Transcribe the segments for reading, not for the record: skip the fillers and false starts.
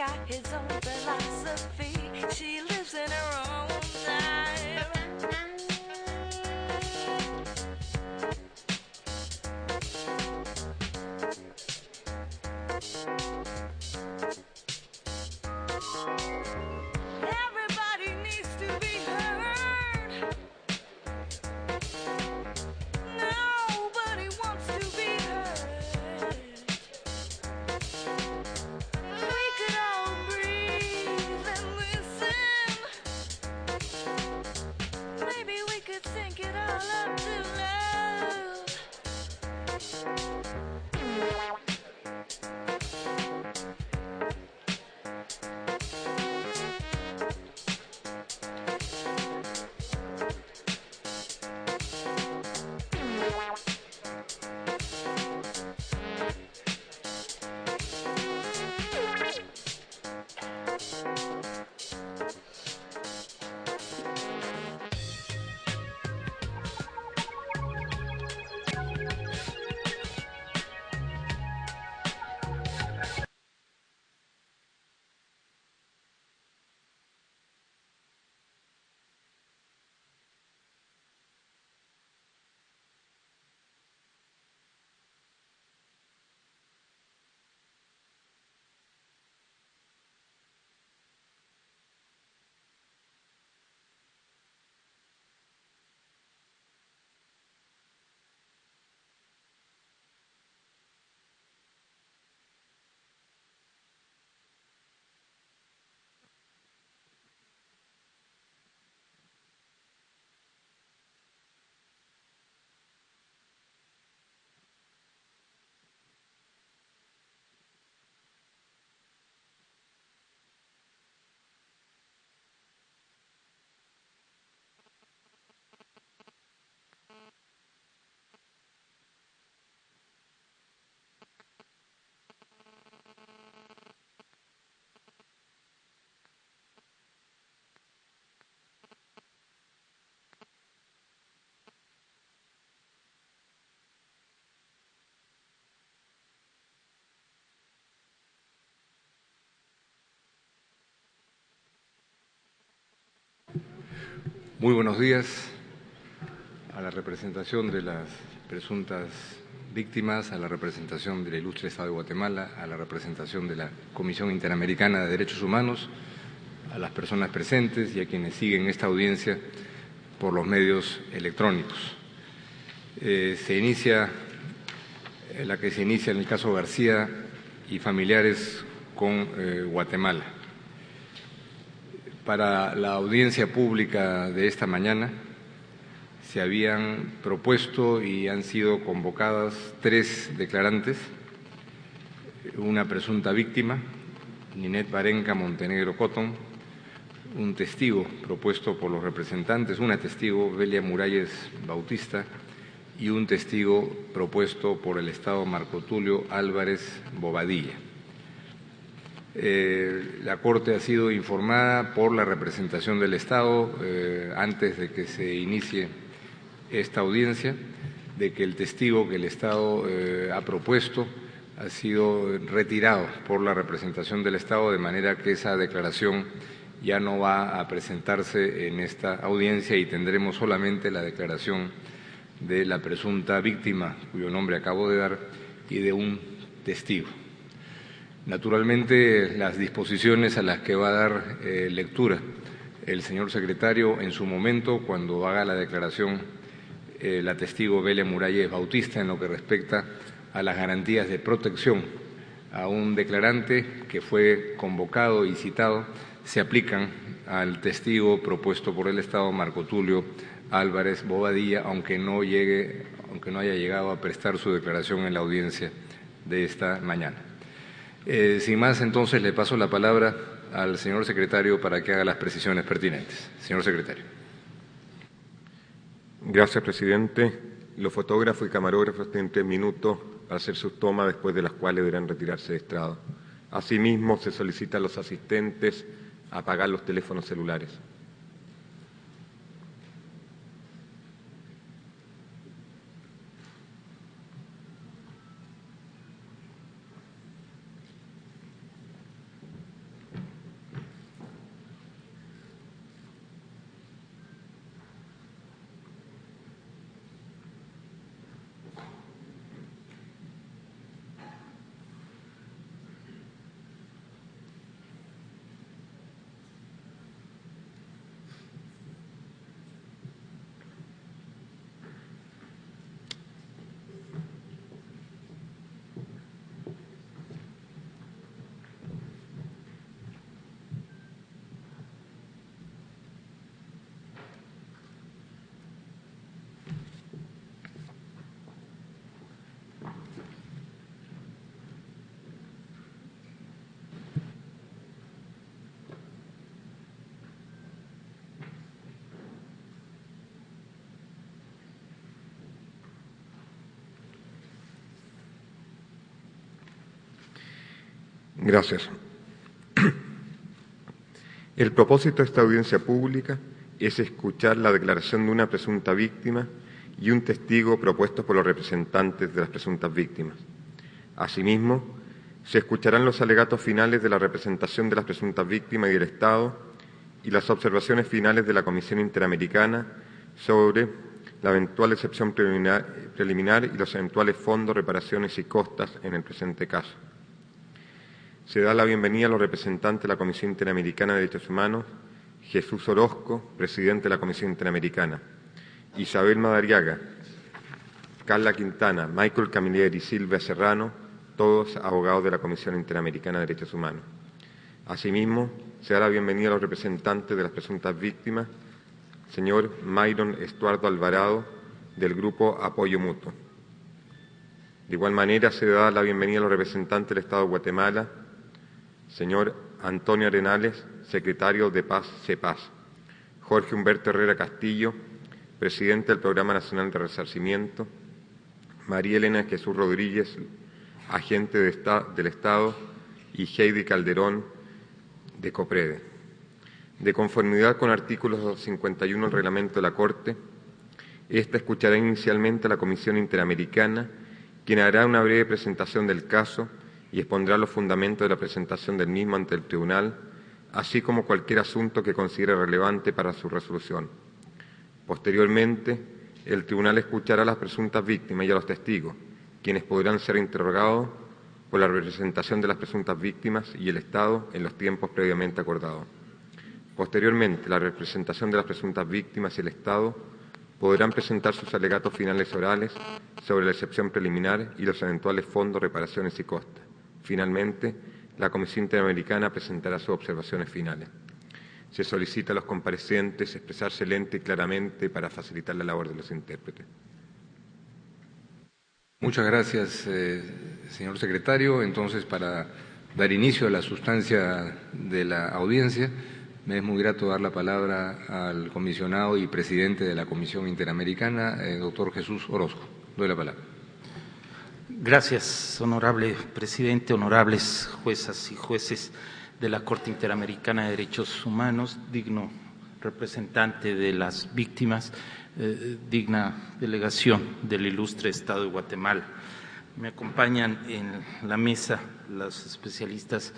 got his own philosophy. She lives in her own time. Everybody needs to be heard. Nobody wants to be heard. We could all breathe and listen. Maybe we could sync it all up to love. Muy buenos días a la representación de las presuntas víctimas, a la representación del ilustre Estado de Guatemala, a la representación de la Comisión Interamericana de Derechos Humanos, a las personas presentes y a quienes siguen esta audiencia por los medios electrónicos. La que se inicia en el caso García y familiares con Guatemala. Para la audiencia pública de esta mañana se habían propuesto y han sido convocadas 3 declarantes, una presunta víctima, Ninette Barenca Montenegro Cotton, un testigo propuesto por los representantes, una testigo, Belia Muralles Bautista, y un testigo propuesto por el Estado Marco Tulio Álvarez Bobadilla. La Corte ha sido informada por la representación del Estado antes de que se inicie esta audiencia de que el testigo que el Estado ha propuesto ha sido retirado por la representación del Estado, de manera que esa declaración ya no va a presentarse en esta audiencia y tendremos solamente la declaración de la presunta víctima, cuyo nombre acabo de dar, y de un testigo. Naturalmente, las disposiciones a las que va a dar lectura el señor secretario en su momento, cuando haga la declaración la testigo Belia Muralles Bautista, en lo que respecta a las garantías de protección a un declarante que fue convocado y citado, se aplican al testigo propuesto por el Estado, Marco Tulio Álvarez Bobadilla, aunque no haya llegado a prestar su declaración en la audiencia de esta mañana. Sin más, entonces, le paso la palabra al señor secretario para que haga las precisiones pertinentes. Señor secretario. Gracias, presidente. Los fotógrafos y camarógrafos tienen 3 minutos para hacer sus tomas, después de las cuales deberán retirarse de estrado. Asimismo, se solicita a los asistentes apagar los teléfonos celulares. Gracias. El propósito de esta audiencia pública es escuchar la declaración de una presunta víctima y un testigo propuestos por los representantes de las presuntas víctimas. Asimismo, se escucharán los alegatos finales de la representación de las presuntas víctimas y del Estado y las observaciones finales de la Comisión Interamericana sobre la eventual excepción preliminar y los eventuales fondos, reparaciones y costas en el presente caso. Se da la bienvenida a los representantes de la Comisión Interamericana de Derechos Humanos, Jesús Orozco, presidente de la Comisión Interamericana, Isabel Madariaga, Carla Quintana, Michael Camilleri y Silvia Serrano, todos abogados de la Comisión Interamericana de Derechos Humanos. Asimismo, se da la bienvenida a los representantes de las presuntas víctimas, señor Myron Estuardo Alvarado, del Grupo Apoyo Mutuo. De igual manera, se da la bienvenida a los representantes del Estado de Guatemala, señor Antonio Arenales, secretario de Paz CEPAZ, Jorge Humberto Herrera Castillo, presidente del Programa Nacional de Resarcimiento, María Elena Jesús Rodríguez, agente del Estado, y Heidi Calderón, de COPREDE. De conformidad con artículos 51 del reglamento de la Corte, esta escuchará inicialmente a la Comisión Interamericana, quien hará una breve presentación del caso y expondrá los fundamentos de la presentación del mismo ante el Tribunal, así como cualquier asunto que considere relevante para su resolución. Posteriormente, el Tribunal escuchará a las presuntas víctimas y a los testigos, quienes podrán ser interrogados por la representación de las presuntas víctimas y el Estado en los tiempos previamente acordados. Posteriormente, la representación de las presuntas víctimas y el Estado podrán presentar sus alegatos finales orales sobre la excepción preliminar y los eventuales fondos, reparaciones y costas. Finalmente, la Comisión Interamericana presentará sus observaciones finales. Se solicita a los comparecientes expresarse lenta y claramente para facilitar la labor de los intérpretes. Muchas gracias, señor secretario. Entonces, para dar inicio a la sustancia de la audiencia, me es muy grato dar la palabra al comisionado y presidente de la Comisión Interamericana, doctor Jesús Orozco. Doy la palabra. Gracias, honorable presidente, honorables juezas y jueces de la Corte Interamericana de Derechos Humanos, digno representante de las víctimas, digna delegación del ilustre Estado de Guatemala. Me acompañan en la mesa los especialistas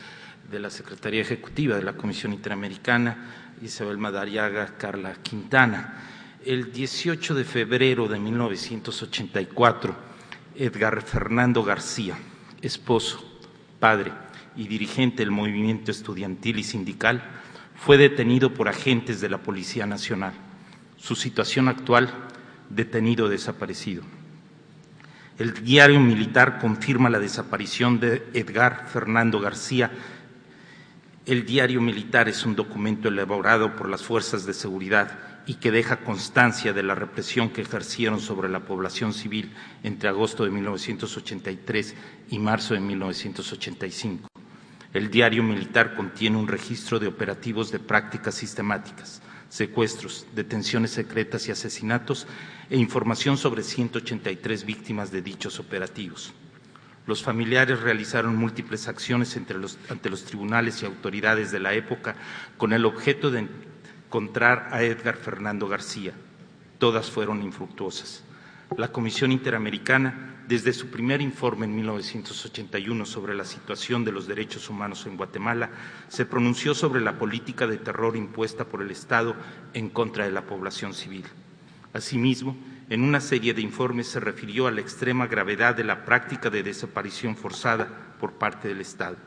de la Secretaría Ejecutiva de la Comisión Interamericana, Isabel Madariaga, Carla Quintana. El 18 de febrero de 1984, Edgar Fernando García, esposo, padre y dirigente del movimiento estudiantil y sindical, fue detenido por agentes de la Policía Nacional. Su situación actual, detenido desaparecido. El diario militar confirma la desaparición de Edgar Fernando García. El diario militar es un documento elaborado por las fuerzas de seguridad y que deja constancia de la represión que ejercieron sobre la población civil entre agosto de 1983 y marzo de 1985. El diario militar contiene un registro de operativos de prácticas sistemáticas, secuestros, detenciones secretas y asesinatos e información sobre 183 víctimas de dichos operativos. Los familiares realizaron múltiples acciones ante los tribunales y autoridades de la época con el objeto de encontrar a Edgar Fernando García. Todas fueron infructuosas. La Comisión Interamericana, desde su primer informe en 1981 sobre la situación de los derechos humanos en Guatemala, se pronunció sobre la política de terror impuesta por el Estado en contra de la población civil. Asimismo, en una serie de informes se refirió a la extrema gravedad de la práctica de desaparición forzada por parte del Estado.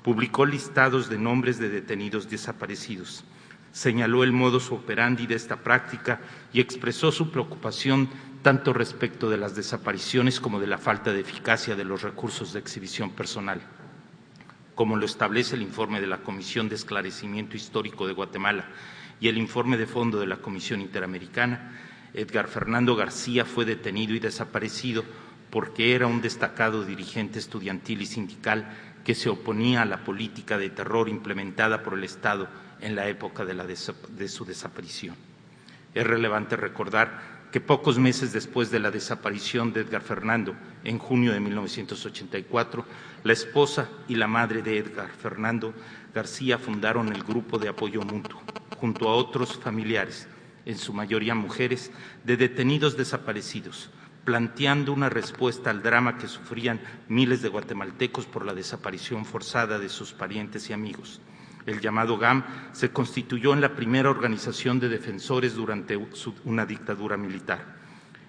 Publicó listados de nombres de detenidos desaparecidos. Señaló el modus operandi de esta práctica y expresó su preocupación tanto respecto de las desapariciones como de la falta de eficacia de los recursos de exhibición personal. Como lo establece el informe de la Comisión de Esclarecimiento Histórico de Guatemala y el informe de fondo de la Comisión Interamericana, Edgar Fernando García fue detenido y desaparecido porque era un destacado dirigente estudiantil y sindical que se oponía a la política de terror implementada por el Estado en la época de su desaparición. Es relevante recordar que pocos meses después de la desaparición de Edgar Fernando, en junio de 1984, la esposa y la madre de Edgar Fernando García fundaron el Grupo de Apoyo Mutuo, junto a otros familiares, en su mayoría mujeres, de detenidos desaparecidos, planteando una respuesta al drama que sufrían miles de guatemaltecos por la desaparición forzada de sus parientes y amigos. El llamado GAM se constituyó en la primera organización de defensores durante una dictadura militar.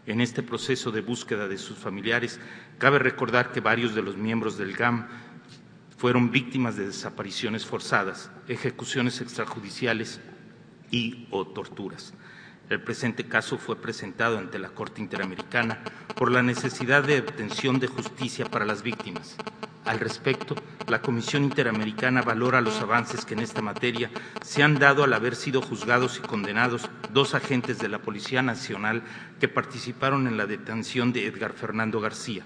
En este proceso de búsqueda de sus familiares, cabe recordar que varios de los miembros del GAM fueron víctimas de desapariciones forzadas, ejecuciones extrajudiciales y o torturas. El presente caso fue presentado ante la Corte Interamericana por la necesidad de obtención de justicia para las víctimas. Al respecto, la Comisión Interamericana valora los avances que en esta materia se han dado al haber sido juzgados y condenados 2 agentes de la Policía Nacional que participaron en la detención de Edgar Fernando García.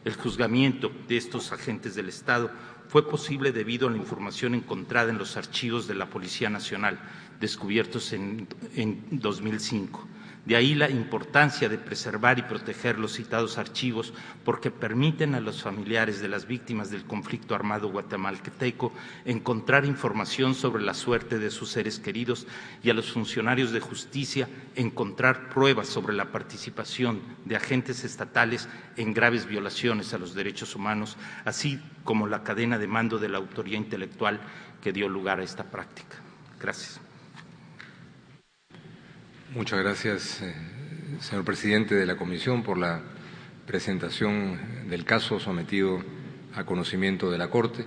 El juzgamiento de estos agentes del Estado fue posible debido a la información encontrada en los archivos de la Policía Nacional, descubiertos en 2005. De ahí la importancia de preservar y proteger los citados archivos, porque permiten a los familiares de las víctimas del conflicto armado guatemalteco encontrar información sobre la suerte de sus seres queridos y a los funcionarios de justicia encontrar pruebas sobre la participación de agentes estatales en graves violaciones a los derechos humanos, así como la cadena de mando de la autoría intelectual que dio lugar a esta práctica. Gracias. Muchas gracias, señor presidente de la Comisión, por la presentación del caso sometido a conocimiento de la Corte,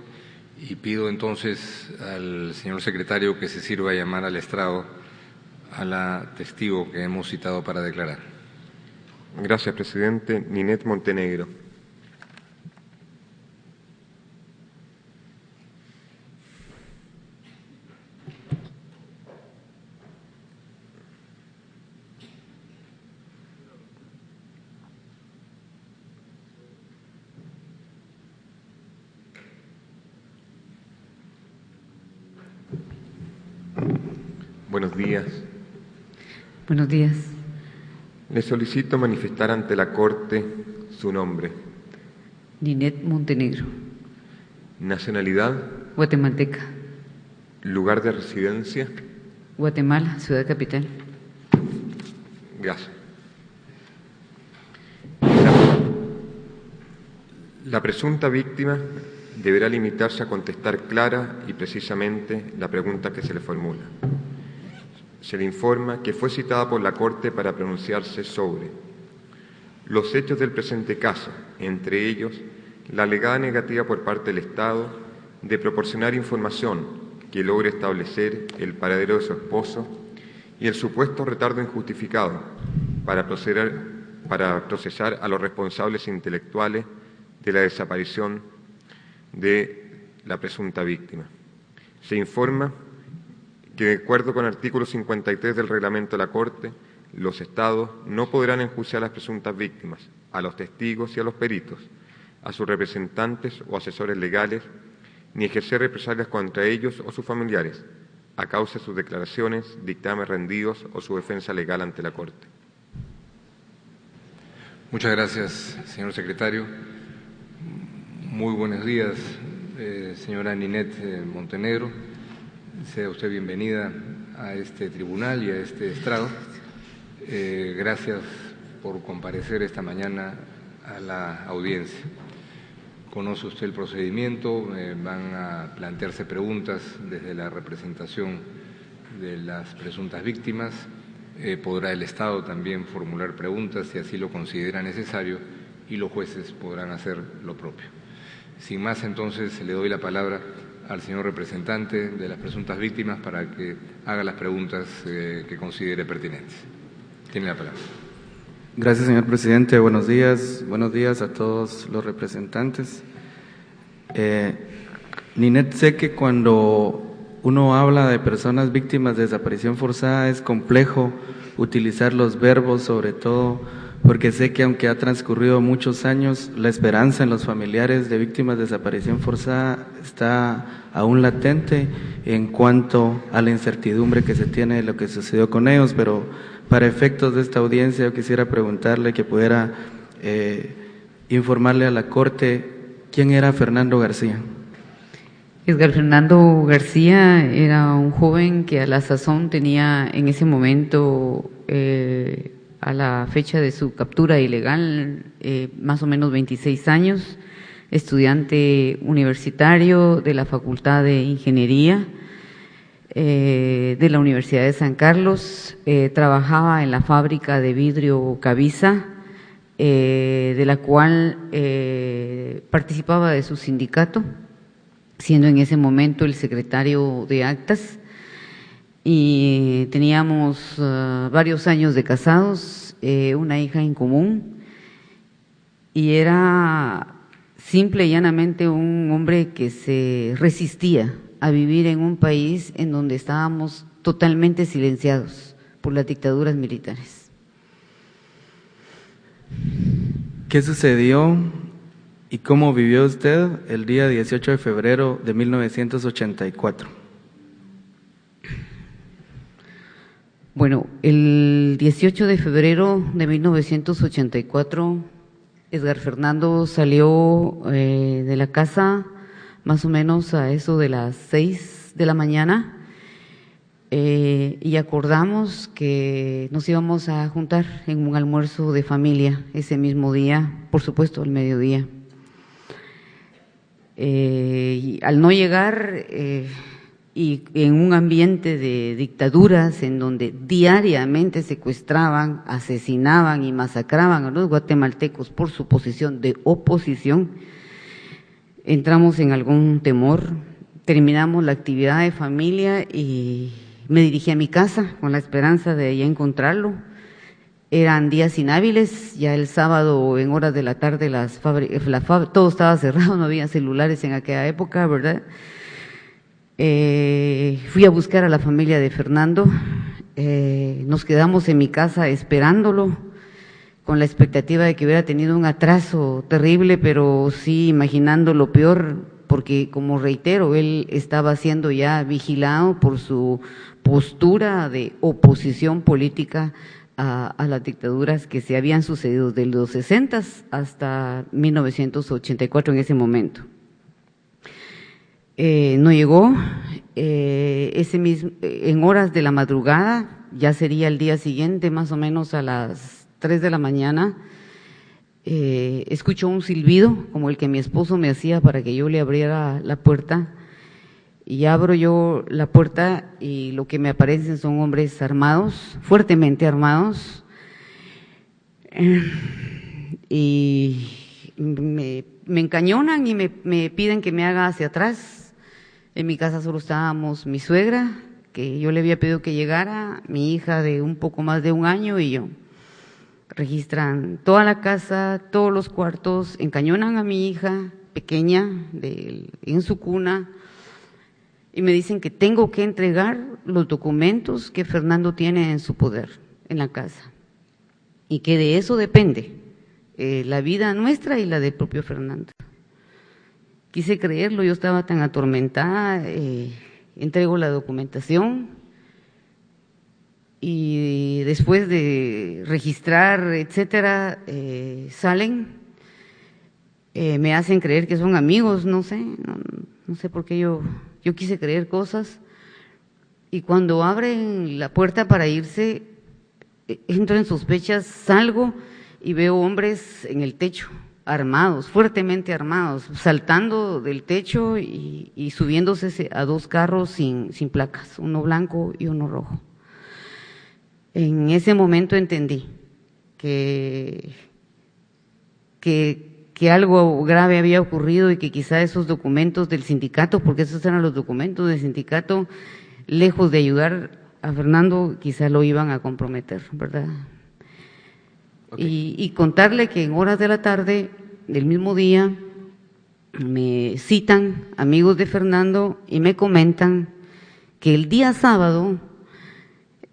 y pido entonces al señor secretario que se sirva a llamar al estrado a la testigo que hemos citado para declarar. Gracias, presidente. Ninette Montenegro. Buenos días. Buenos días. Le solicito manifestar ante la Corte su nombre. Ninette Montenegro. Nacionalidad. Guatemalteca. Lugar de residencia. Guatemala, ciudad capital. Gracias. La presunta víctima deberá limitarse a contestar clara y precisamente la pregunta que se le formula. Se le informa que fue citada por la Corte para pronunciarse sobre los hechos del presente caso, entre ellos la alegada negativa por parte del Estado de proporcionar información que logre establecer el paradero de su esposo y el supuesto retardo injustificado para procesar a los responsables intelectuales de la desaparición de la presunta víctima. Se informa que, de acuerdo con el artículo 53 del reglamento de la Corte, los Estados no podrán enjuiciar a las presuntas víctimas, a los testigos y a los peritos, a sus representantes o asesores legales, ni ejercer represalias contra ellos o sus familiares, a causa de sus declaraciones, dictámenes rendidos o su defensa legal ante la Corte. Muchas gracias, señor secretario. Muy buenos días, señora Ninette Montenegro. Sea usted bienvenida a este tribunal y a este estrado. Gracias por comparecer esta mañana a la audiencia. Conoce usted el procedimiento, van a plantearse preguntas desde la representación de las presuntas víctimas. Podrá el Estado también formular preguntas si así lo considera necesario y los jueces podrán hacer lo propio. Sin más, entonces, le doy la palabra al señor representante de las presuntas víctimas para que haga las preguntas que considere pertinentes. Tiene la palabra. Gracias, señor presidente. Buenos días a todos los representantes. Ninette, sé que cuando uno habla de personas víctimas de desaparición forzada es complejo utilizar los verbos, sobre todo porque sé que aunque ha transcurrido muchos años, la esperanza en los familiares de víctimas de desaparición forzada está aún latente en cuanto a la incertidumbre que se tiene de lo que sucedió con ellos, pero para efectos de esta audiencia, yo quisiera preguntarle que pudiera informarle a la Corte quién era Fernando García. Edgar Fernando García era un joven que a la sazón tenía en ese momento, a la fecha de su captura ilegal, más o menos 26 años, estudiante universitario de la Facultad de Ingeniería de la Universidad de San Carlos, trabajaba en la fábrica de vidrio Cavisa, de la cual participaba de su sindicato, siendo en ese momento el secretario de actas, y teníamos varios años de casados, una hija en común, y era simple y llanamente un hombre que se resistía a vivir en un país en donde estábamos totalmente silenciados por las dictaduras militares. ¿Qué sucedió y cómo vivió usted el día 18 de febrero de 1984? Bueno, el 18 de febrero de 1984, Edgar Fernando salió de la casa más o menos a eso de las 6 de la mañana y acordamos que nos íbamos a juntar en un almuerzo de familia ese mismo día, por supuesto al mediodía. Y al no llegar y en un ambiente de dictaduras en donde diariamente secuestraban, asesinaban y masacraban a los guatemaltecos por su posición de oposición, entramos en algún temor, terminamos la actividad de familia y me dirigí a mi casa con la esperanza de ya encontrarlo. Eran días inhábiles, ya el sábado en horas de la tarde todo estaba cerrado, no había celulares en aquella época, ¿verdad? Fui a buscar a la familia de Fernando, nos quedamos en mi casa esperándolo, con la expectativa de que hubiera tenido un atraso terrible, pero sí imaginando lo peor, porque como reitero, él estaba siendo ya vigilado por su postura de oposición política a las dictaduras que se habían sucedido de los 60 hasta 1984 en ese momento. No llegó, en horas de la madrugada, ya sería el día siguiente, más o menos a las 3 de la mañana, escuchó un silbido como el que mi esposo me hacía para que yo le abriera la puerta, y abro yo la puerta y lo que me aparecen son hombres armados, fuertemente armados, y me encañonan y me piden que me haga hacia atrás. En mi casa solo estábamos mi suegra, que yo le había pedido que llegara, mi hija de un poco más de 1 año y yo. Registran toda la casa, todos los cuartos, encañonan a mi hija pequeña en su cuna y me dicen que tengo que entregar los documentos que Fernando tiene en su poder en la casa y que de eso depende la vida nuestra y la del propio Fernando. Quise creerlo, yo estaba tan atormentada, entrego la documentación y después de registrar, etcétera, salen, me hacen creer que son amigos, no sé por qué yo quise creer cosas, y cuando abren la puerta para irse, entro en sospechas, salgo y veo hombres en el techo, armados, fuertemente armados, saltando del techo y subiéndose a 2 carros sin placas, uno blanco y uno rojo. En ese momento entendí que algo grave había ocurrido y que quizá esos documentos del sindicato, porque esos eran los documentos del sindicato, lejos de ayudar a Fernando, quizá lo iban a comprometer, ¿verdad? Okay. Y contarle que en horas de la tarde del mismo día me citan amigos de Fernando y me comentan que el día sábado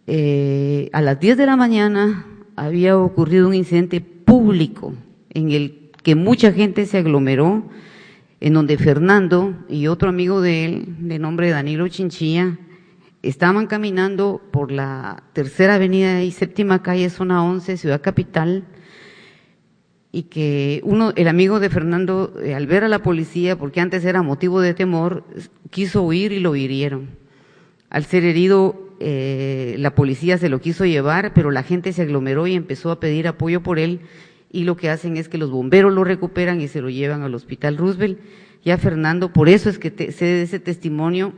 a las 10 de la mañana había ocurrido un incidente público en el que mucha gente se aglomeró, en donde Fernando y otro amigo de él, de nombre Danilo Chinchilla, estaban caminando por la Tercera Avenida y Séptima Calle, zona 11, Ciudad Capital, y que el amigo de Fernando, al ver a la policía, porque antes era motivo de temor, quiso huir y lo hirieron. Al ser herido, la policía se lo quiso llevar, pero la gente se aglomeró y empezó a pedir apoyo por él, y lo que hacen es que los bomberos lo recuperan y se lo llevan al Hospital Roosevelt. Ya Fernando, por eso es que sé de ese testimonio,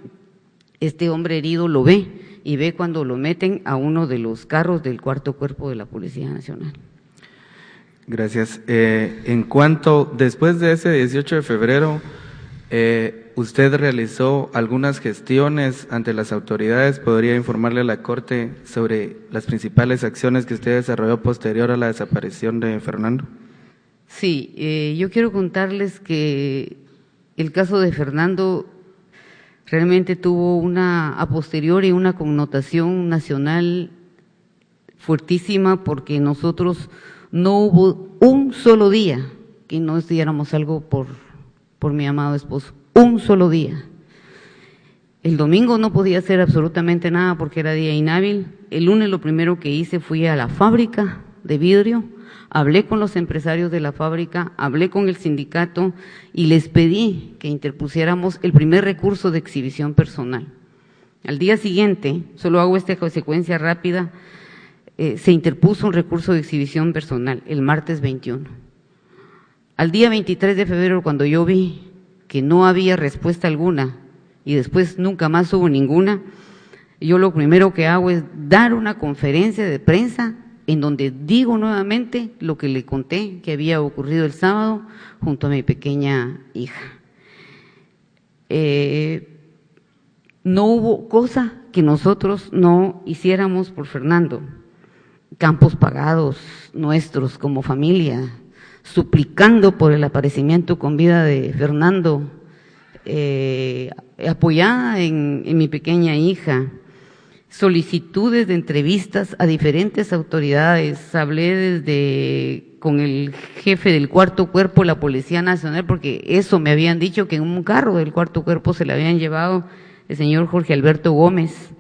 este hombre herido lo ve, y ve cuando lo meten a uno de los carros del cuarto cuerpo de la Policía Nacional. Gracias. En cuanto, después de ese 18 de febrero, usted realizó algunas gestiones ante las autoridades. ¿Podría informarle a la Corte sobre las principales acciones que usted desarrolló posterior a la desaparición de Fernando? Sí, yo quiero contarles que el caso de Fernando realmente tuvo a posteriori una connotación nacional fuertísima, porque nosotros no hubo un solo día que no hiciéramos algo por mi amado esposo, un solo día. El domingo no podía hacer absolutamente nada porque era día inhábil. El lunes lo primero que hice fui a la fábrica de vidrio, hablé con los empresarios de la fábrica, hablé con el sindicato y les pedí que interpusiéramos el primer recurso de exhibición personal. Al día siguiente, solo hago esta secuencia rápida, se interpuso un recurso de exhibición personal el martes 21. Al día 23 de febrero, cuando yo vi que no había respuesta alguna y después nunca más hubo ninguna, yo lo primero que hago es dar una conferencia de prensa en donde digo nuevamente lo que le conté que había ocurrido el sábado junto a mi pequeña hija. No hubo cosa que nosotros no hiciéramos por Fernando. Campos pagados nuestros como familia, suplicando por el aparecimiento con vida de Fernando, apoyada en mi pequeña hija, solicitudes de entrevistas a diferentes autoridades. Hablé con el jefe del cuarto cuerpo de la Policía Nacional, porque eso me habían dicho, que en un carro del cuarto cuerpo se le habían llevado el señor Jorge Alberto Gómez.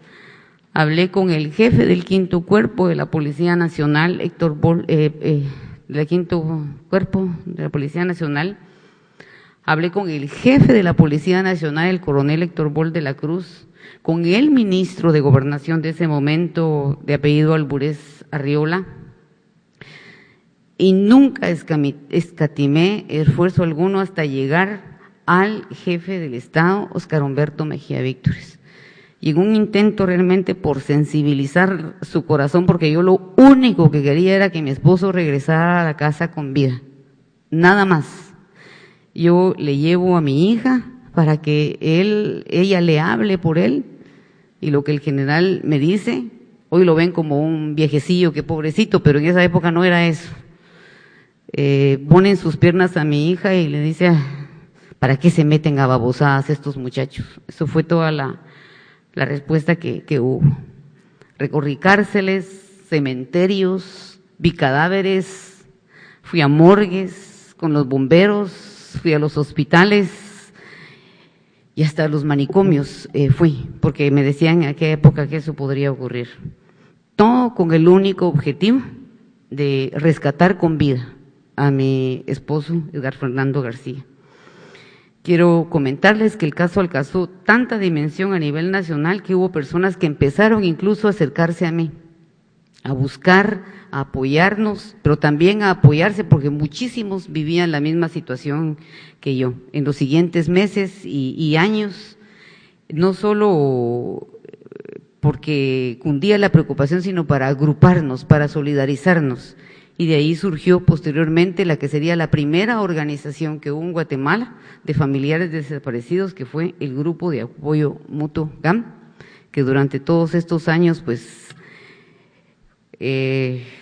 Hablé con el jefe del quinto cuerpo de la Policía Nacional, del quinto cuerpo de la Policía Nacional. Hablé con el jefe de la Policía Nacional, el coronel Héctor Bol de la Cruz, con el ministro de Gobernación de ese momento, de apellido Alburez Arriola, y nunca escatimé esfuerzo alguno hasta llegar al jefe del Estado, Óscar Humberto Mejía Víctores. Y en un intento realmente por sensibilizar su corazón, porque yo lo único que quería era que mi esposo regresara a la casa con vida, nada más. Yo le llevo a mi hija para que ella le hable por él, y lo que el general me dice, hoy lo ven como un viejecillo, que pobrecito, pero en esa época no era eso. Ponen sus piernas a mi hija y le dice, ¿para qué se meten a babosadas estos muchachos? Eso fue toda la respuesta que hubo. Recorrí cárceles, cementerios, vi cadáveres, fui a morgues con los bomberos, fui a los hospitales y hasta a los manicomios fui, porque me decían en aquella época que eso podría ocurrir. Todo con el único objetivo de rescatar con vida a mi esposo, Edgar Fernando García. Quiero comentarles que el caso alcanzó tanta dimensión a nivel nacional que hubo personas que empezaron incluso a acercarse a mí, a buscar, a apoyarnos, pero también a apoyarse porque muchísimos vivían la misma situación que yo. En los siguientes meses y años, no solo porque cundía la preocupación, sino para agruparnos, para solidarizarnos. Y de ahí surgió posteriormente la que sería la primera organización que hubo en Guatemala de familiares desaparecidos, que fue el Grupo de Apoyo Mutuo GAM, que durante todos estos años pues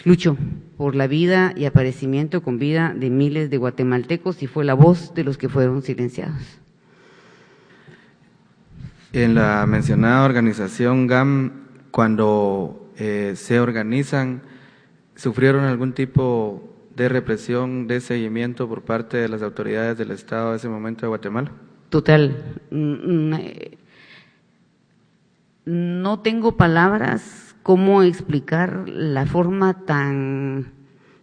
luchó por la vida y aparecimiento con vida de miles de guatemaltecos y fue la voz de los que fueron silenciados. En la mencionada organización GAM, cuando se organizan, ¿sufrieron algún tipo de represión, de seguimiento por parte de las autoridades del Estado de ese momento de Guatemala? Total. No no tengo palabras cómo explicar la forma tan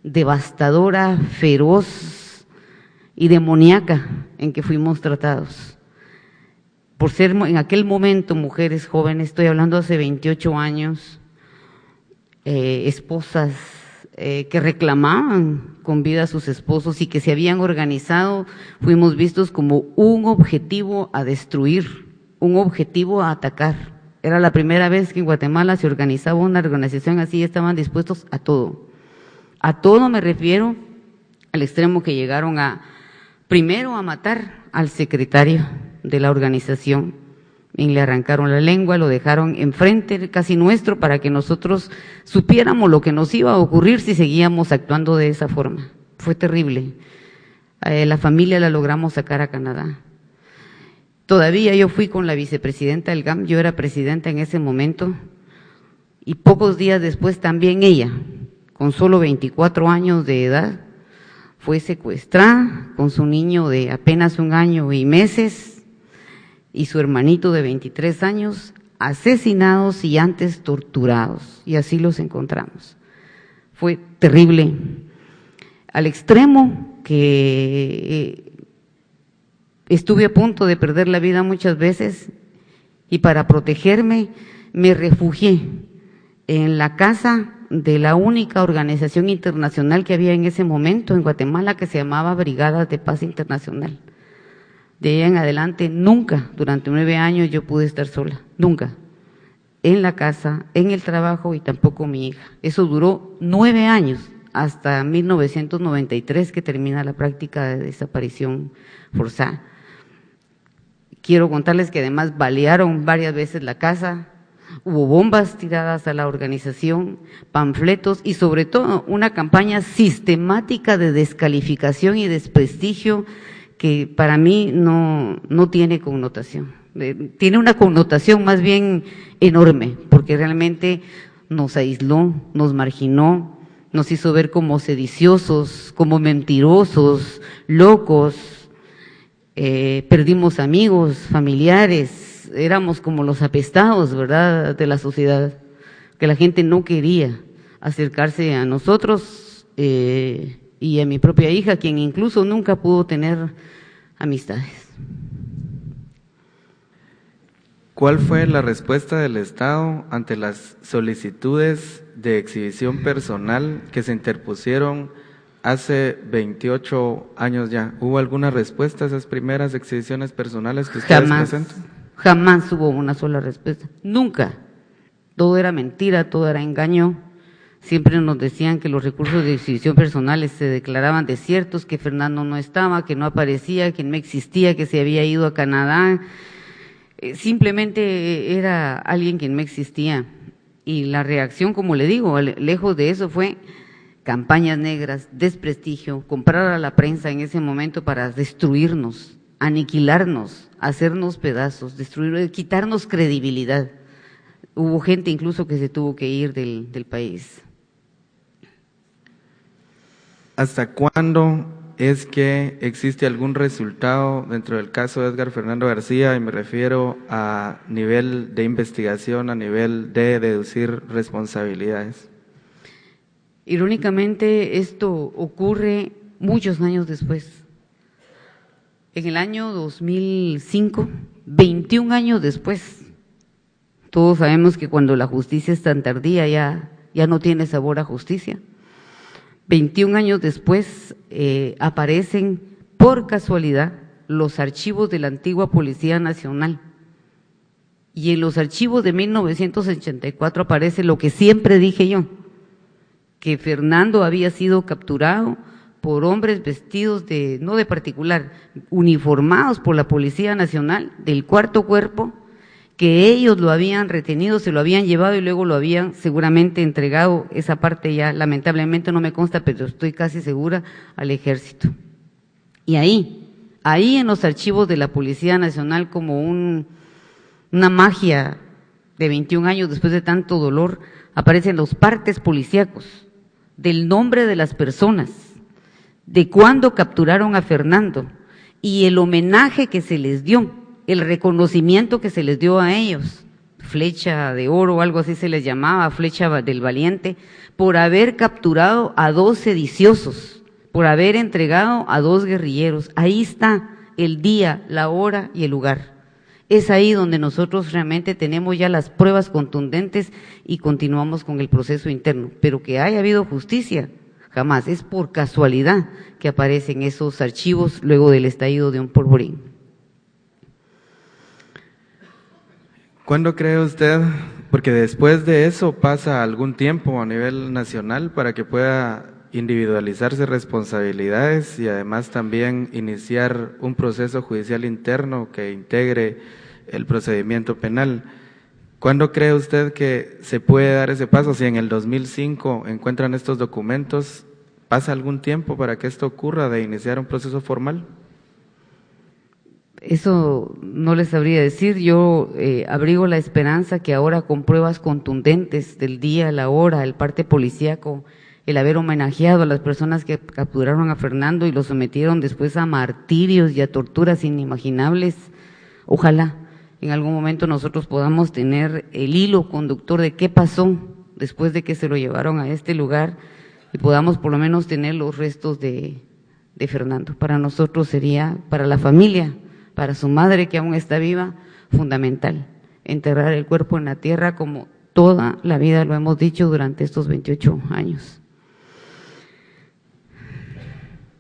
devastadora, feroz y demoníaca en que fuimos tratados. Por ser en aquel momento mujeres jóvenes, estoy hablando hace 28 años, esposas que reclamaban con vida a sus esposos y que se habían organizado, fuimos vistos como un objetivo a destruir, un objetivo a atacar. Era la primera vez que en Guatemala se organizaba una organización así, estaban dispuestos a todo. A todo me refiero al extremo que llegaron primero a matar al secretario de la organización, y le arrancaron la lengua, lo dejaron enfrente casi nuestro para que nosotros supiéramos lo que nos iba a ocurrir si seguíamos actuando de esa forma. Fue terrible. La familia la logramos sacar a Canadá. Todavía yo fui con la vicepresidenta del GAM, yo era presidenta en ese momento, y pocos días después también ella, con solo 24 años de edad, fue secuestrada con su niño de apenas 1 año y meses y su hermanito de 23 años, asesinados y antes torturados, y así los encontramos. Fue terrible, al extremo que estuve a punto de perder la vida muchas veces, y para protegerme me refugié en la casa de la única organización internacional que había en ese momento en Guatemala, que se llamaba Brigadas de Paz Internacional. De ahí en adelante, nunca, durante 9 años yo pude estar sola, nunca, en la casa, en el trabajo y tampoco mi hija. Eso duró 9 años, hasta 1993 que termina la práctica de desaparición forzada. Quiero contarles que además balearon varias veces la casa, hubo bombas tiradas a la organización, panfletos y sobre todo una campaña sistemática de descalificación y desprestigio que para mí no tiene connotación. Tiene una connotación más bien enorme, porque realmente nos aisló, nos marginó, nos hizo ver como sediciosos, como mentirosos, locos, perdimos amigos, familiares, éramos como los apestados, ¿verdad?, de la sociedad, que la gente no quería acercarse a nosotros y a mi propia hija, quien incluso nunca pudo tener amistades. ¿Cuál fue la respuesta del Estado ante las solicitudes de exhibición personal que se interpusieron hace 28 años ya? ¿Hubo alguna respuesta a esas primeras exhibiciones personales que ustedes presentan? Jamás hubo una sola respuesta, nunca. Todo era mentira, todo era engaño. Siempre nos decían que los recursos de exhibición personales se declaraban desiertos, que Fernando no estaba, que no aparecía, que no existía, que se había ido a Canadá. Simplemente era alguien que no existía. Y la reacción, como le digo, lejos de eso fue campañas negras, desprestigio, comprar a la prensa en ese momento para destruirnos, aniquilarnos, hacernos pedazos, destruir, quitarnos credibilidad. Hubo gente incluso que se tuvo que ir del país. ¿Hasta cuándo es que existe algún resultado dentro del caso de Edgar Fernando García? Y me refiero a nivel de investigación, a nivel de deducir responsabilidades. Irónicamente, esto ocurre muchos años después. En el año 2005, 21 años después, todos sabemos que cuando la justicia es tan tardía ya no tiene sabor a justicia. 21 años después aparecen por casualidad los archivos de la antigua Policía Nacional. Y en los archivos de 1984 aparece lo que siempre dije yo, que Fernando había sido capturado por hombres vestidos no de particular, uniformados por la Policía Nacional del Cuarto Cuerpo, que ellos lo habían retenido, se lo habían llevado y luego lo habían seguramente entregado, esa parte ya lamentablemente no me consta, pero estoy casi segura, al Ejército. Y ahí en los archivos de la Policía Nacional, como una magia de 21 años después de tanto dolor, aparecen los partes policíacos del nombre de las personas, de cuándo capturaron a Fernando y el homenaje que se les dio, el reconocimiento que se les dio a ellos. flecha de oro, algo así se les llamaba, flecha del valiente, por haber capturado a 2 sediciosos, por haber entregado a 2 guerrilleros. Ahí está el día, la hora y el lugar. Es ahí donde nosotros realmente tenemos ya las pruebas contundentes y continuamos con el proceso interno. Pero que haya habido justicia, jamás. Es por casualidad que aparecen esos archivos luego del estallido de un polvorín. ¿Cuándo cree usted, porque después de eso pasa algún tiempo a nivel nacional para que pueda individualizarse responsabilidades y además también iniciar un proceso judicial interno que integre el procedimiento penal? ¿Cuándo cree usted que se puede dar ese paso? Si en el 2005 encuentran estos documentos, ¿pasa algún tiempo para que esto ocurra de iniciar un proceso formal? Eso no les sabría decir. Yo abrigo la esperanza que ahora con pruebas contundentes del día, la hora, el parte policíaco, el haber homenajeado a las personas que capturaron a Fernando y lo sometieron después a martirios y a torturas inimaginables, ojalá en algún momento nosotros podamos tener el hilo conductor de qué pasó después de que se lo llevaron a este lugar y podamos por lo menos tener los restos de Fernando. Para nosotros sería, para la familia, para su madre que aún está viva, fundamental enterrar el cuerpo en la tierra como toda la vida lo hemos dicho durante estos 28 años.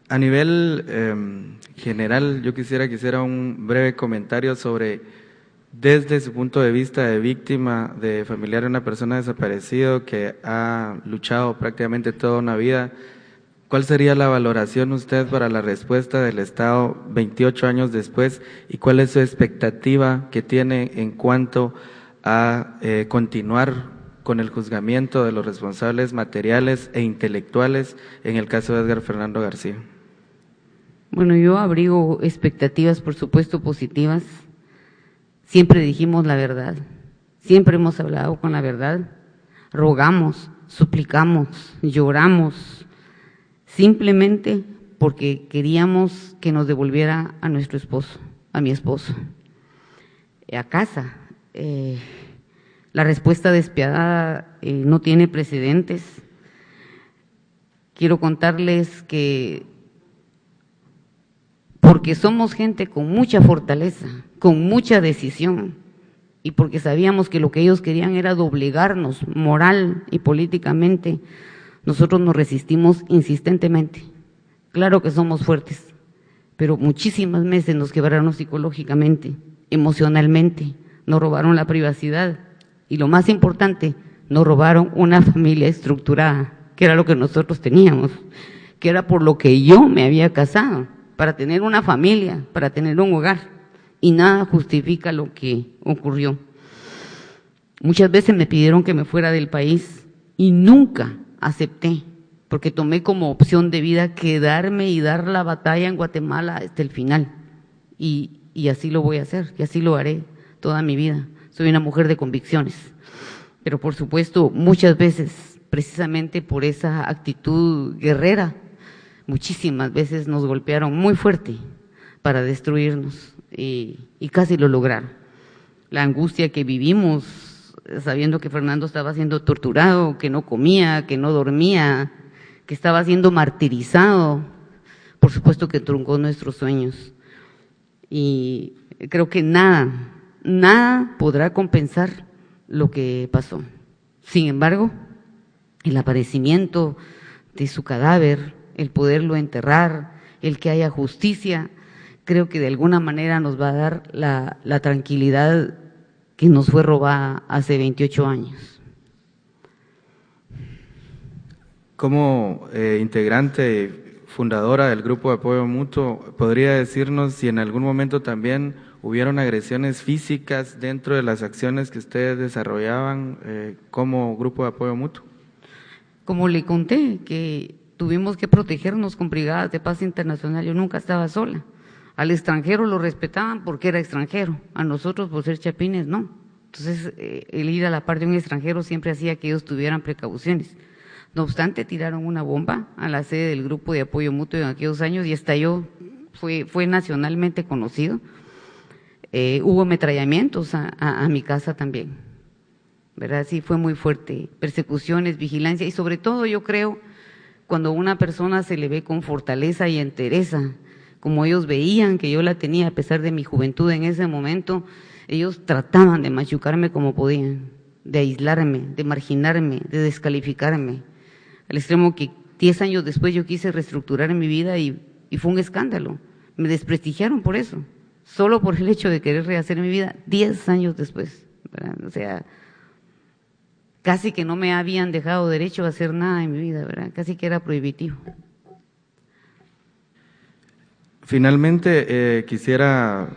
A nivel general, yo quisiera que hiciera un breve comentario sobre, desde su punto de vista de víctima, de familiar de una persona desaparecida que ha luchado prácticamente toda una vida, ¿cuál sería la valoración usted para la respuesta del Estado 28 años después y cuál es su expectativa que tiene en cuanto a continuar con el juzgamiento de los responsables materiales e intelectuales en el caso de Edgar Fernando García? Bueno, yo abrigo expectativas, por supuesto, positivas. Siempre dijimos la verdad, siempre hemos hablado con la verdad, rogamos, suplicamos, lloramos, simplemente porque queríamos que nos devolviera a nuestro esposo, a mi esposo, a casa. La respuesta despiadada no tiene precedentes. Quiero contarles que porque somos gente con mucha fortaleza, con mucha decisión, y porque sabíamos que lo que ellos querían era doblegarnos moral y políticamente, nosotros nos resistimos insistentemente. Claro que somos fuertes, pero muchísimas veces nos quebraron psicológicamente, emocionalmente, nos robaron la privacidad y lo más importante, nos robaron una familia estructurada, que era lo que nosotros teníamos, que era por lo que yo me había casado, para tener una familia, para tener un hogar, y nada justifica lo que ocurrió. Muchas veces me pidieron que me fuera del país y nunca acepté, porque tomé como opción de vida quedarme y dar la batalla en Guatemala hasta el final, y así lo voy a hacer, y así lo haré toda mi vida. Soy una mujer de convicciones, pero por supuesto muchas veces, precisamente por esa actitud guerrera, muchísimas veces nos golpearon muy fuerte para destruirnos y casi lo lograron. La angustia que vivimos sabiendo que Fernando estaba siendo torturado, que no comía, que no dormía, que estaba siendo martirizado, por supuesto que truncó nuestros sueños. Y creo que nada podrá compensar lo que pasó. Sin embargo, el aparecimiento de su cadáver, el poderlo enterrar, el que haya justicia, creo que de alguna manera nos va a dar la tranquilidad que nos fue robada hace 28 años. Como integrante fundadora del Grupo de Apoyo Mutuo, ¿podría decirnos si en algún momento también hubieron agresiones físicas dentro de las acciones que ustedes desarrollaban como Grupo de Apoyo Mutuo? Como le conté, que tuvimos que protegernos con brigadas de paz internacional. Yo nunca estaba sola. Al extranjero lo respetaban porque era extranjero, a nosotros por ser chapines no. Entonces el ir a la par de un extranjero siempre hacía que ellos tuvieran precauciones. No obstante, tiraron una bomba a la sede del Grupo de Apoyo Mutuo en aquellos años y estalló, fue nacionalmente conocido. Hubo ametrallamientos a mi casa también, ¿verdad? Sí, fue muy fuerte. Persecuciones, vigilancia y sobre todo yo creo cuando a una persona se le ve con fortaleza y entereza, como ellos veían que yo la tenía a pesar de mi juventud en ese momento, ellos trataban de machucarme como podían, de aislarme, de marginarme, de descalificarme, al extremo que 10 años después yo quise reestructurar mi vida y fue un escándalo. Me desprestigiaron por eso, solo por el hecho de querer rehacer mi vida 10 años después, ¿verdad? O sea, casi que no me habían dejado derecho a hacer nada en mi vida, ¿verdad? Casi que era prohibitivo. Finalmente, quisiera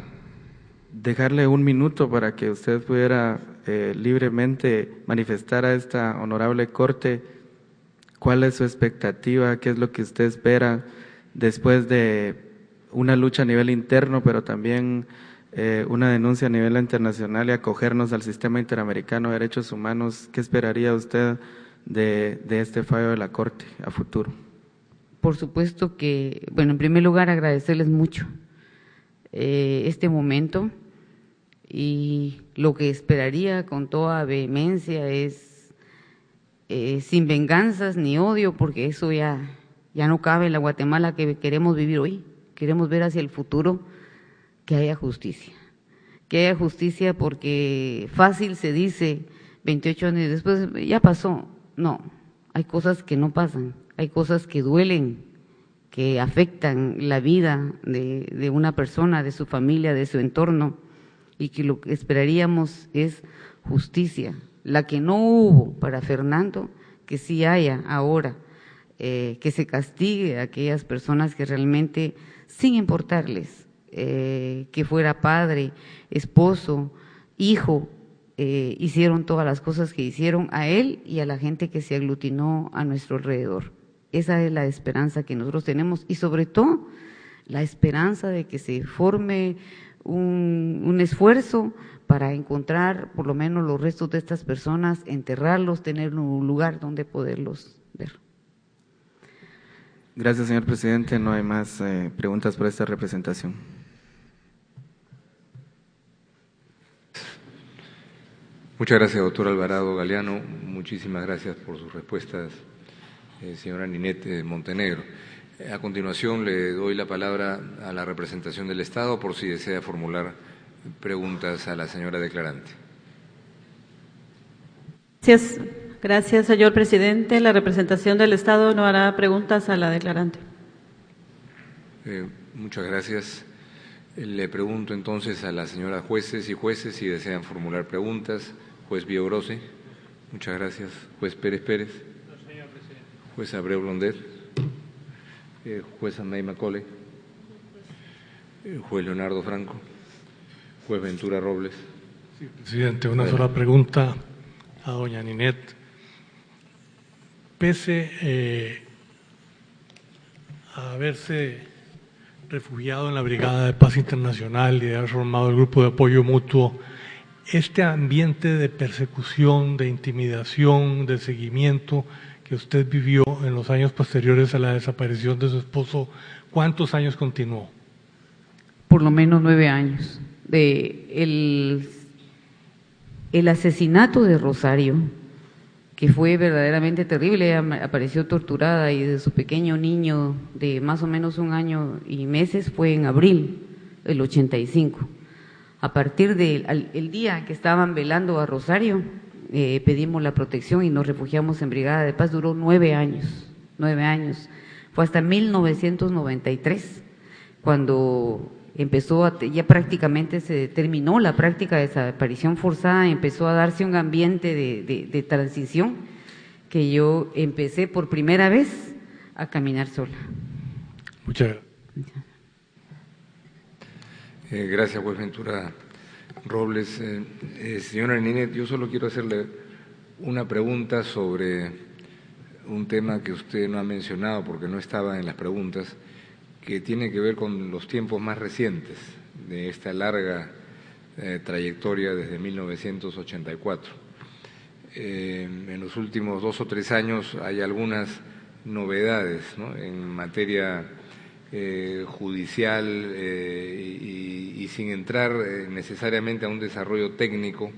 dejarle un minuto para que usted pudiera libremente manifestar a esta honorable Corte cuál es su expectativa, qué es lo que usted espera después de una lucha a nivel interno, pero también una denuncia a nivel internacional y acogernos al sistema interamericano de derechos humanos. ¿Qué esperaría usted de este fallo de la Corte a futuro? Por supuesto que, bueno, en primer lugar agradecerles mucho este momento y lo que esperaría con toda vehemencia es sin venganzas ni odio, porque eso ya no cabe en la Guatemala que queremos vivir hoy. Queremos ver hacia el futuro que haya justicia porque fácil se dice 28 años después, ya pasó. No, hay cosas que no pasan, hay cosas que duelen, que afectan la vida de una persona, de su familia, de su entorno, y que lo que esperaríamos es justicia, la que no hubo para Fernando, que sí haya ahora, que se castigue a aquellas personas que realmente, sin importarles que fuera padre, esposo, hijo, hicieron todas las cosas que hicieron a él y a la gente que se aglutinó a nuestro alrededor. Esa es la esperanza que nosotros tenemos y sobre todo la esperanza de que se forme un esfuerzo para encontrar por lo menos los restos de estas personas, enterrarlos, tener un lugar donde poderlos ver. Gracias, señor presidente. No hay más preguntas por esta representación. Muchas gracias, doctor Alvarado Galeano. Muchísimas gracias por sus respuestas, señora Ninette Montenegro. A continuación le doy la palabra a la representación del Estado por si desea formular preguntas a la señora declarante. Gracias, señor presidente. La representación del Estado no hará preguntas a la declarante. Muchas gracias. Le pregunto entonces a las señoras jueces y jueces si desean formular preguntas. Juez Biogrose. Muchas gracias. Juez Pérez Pérez. No, señor presidente. Juez Abreu Blondet. Juez May Macaulay. Juez Leonardo Franco. Juez Ventura Robles. Sí, presidente, una sola pregunta a doña Ninette. Pese a haberse refugiado en la Brigada de Paz Internacional y de haber formado el grupo de apoyo mutuo, este ambiente de persecución, de intimidación, de seguimiento que usted vivió en los años posteriores a la desaparición de su esposo, ¿cuántos años continuó? Por lo menos 9 años. El asesinato de Rosario, que fue verdaderamente terrible, ella apareció torturada y de su pequeño niño de más o menos 1 año y meses fue en abril del 85. A partir del día que estaban velando a Rosario, pedimos la protección y nos refugiamos en Brigada de Paz. Duró 9 años, 9 años. Fue hasta 1993 cuando empezó, ya prácticamente se terminó la práctica de desaparición forzada, empezó a darse un ambiente de transición que yo empecé por primera vez a caminar sola. Muchas gracias. Gracias, juez Ventura Robles. Señora Ninette, yo solo quiero hacerle una pregunta sobre un tema que usted no ha mencionado porque no estaba en las preguntas, que tiene que ver con los tiempos más recientes de esta larga trayectoria desde 1984. En los últimos 2 o 3 años hay algunas novedades, ¿no?, en materia judicial y sin entrar necesariamente a un desarrollo técnico.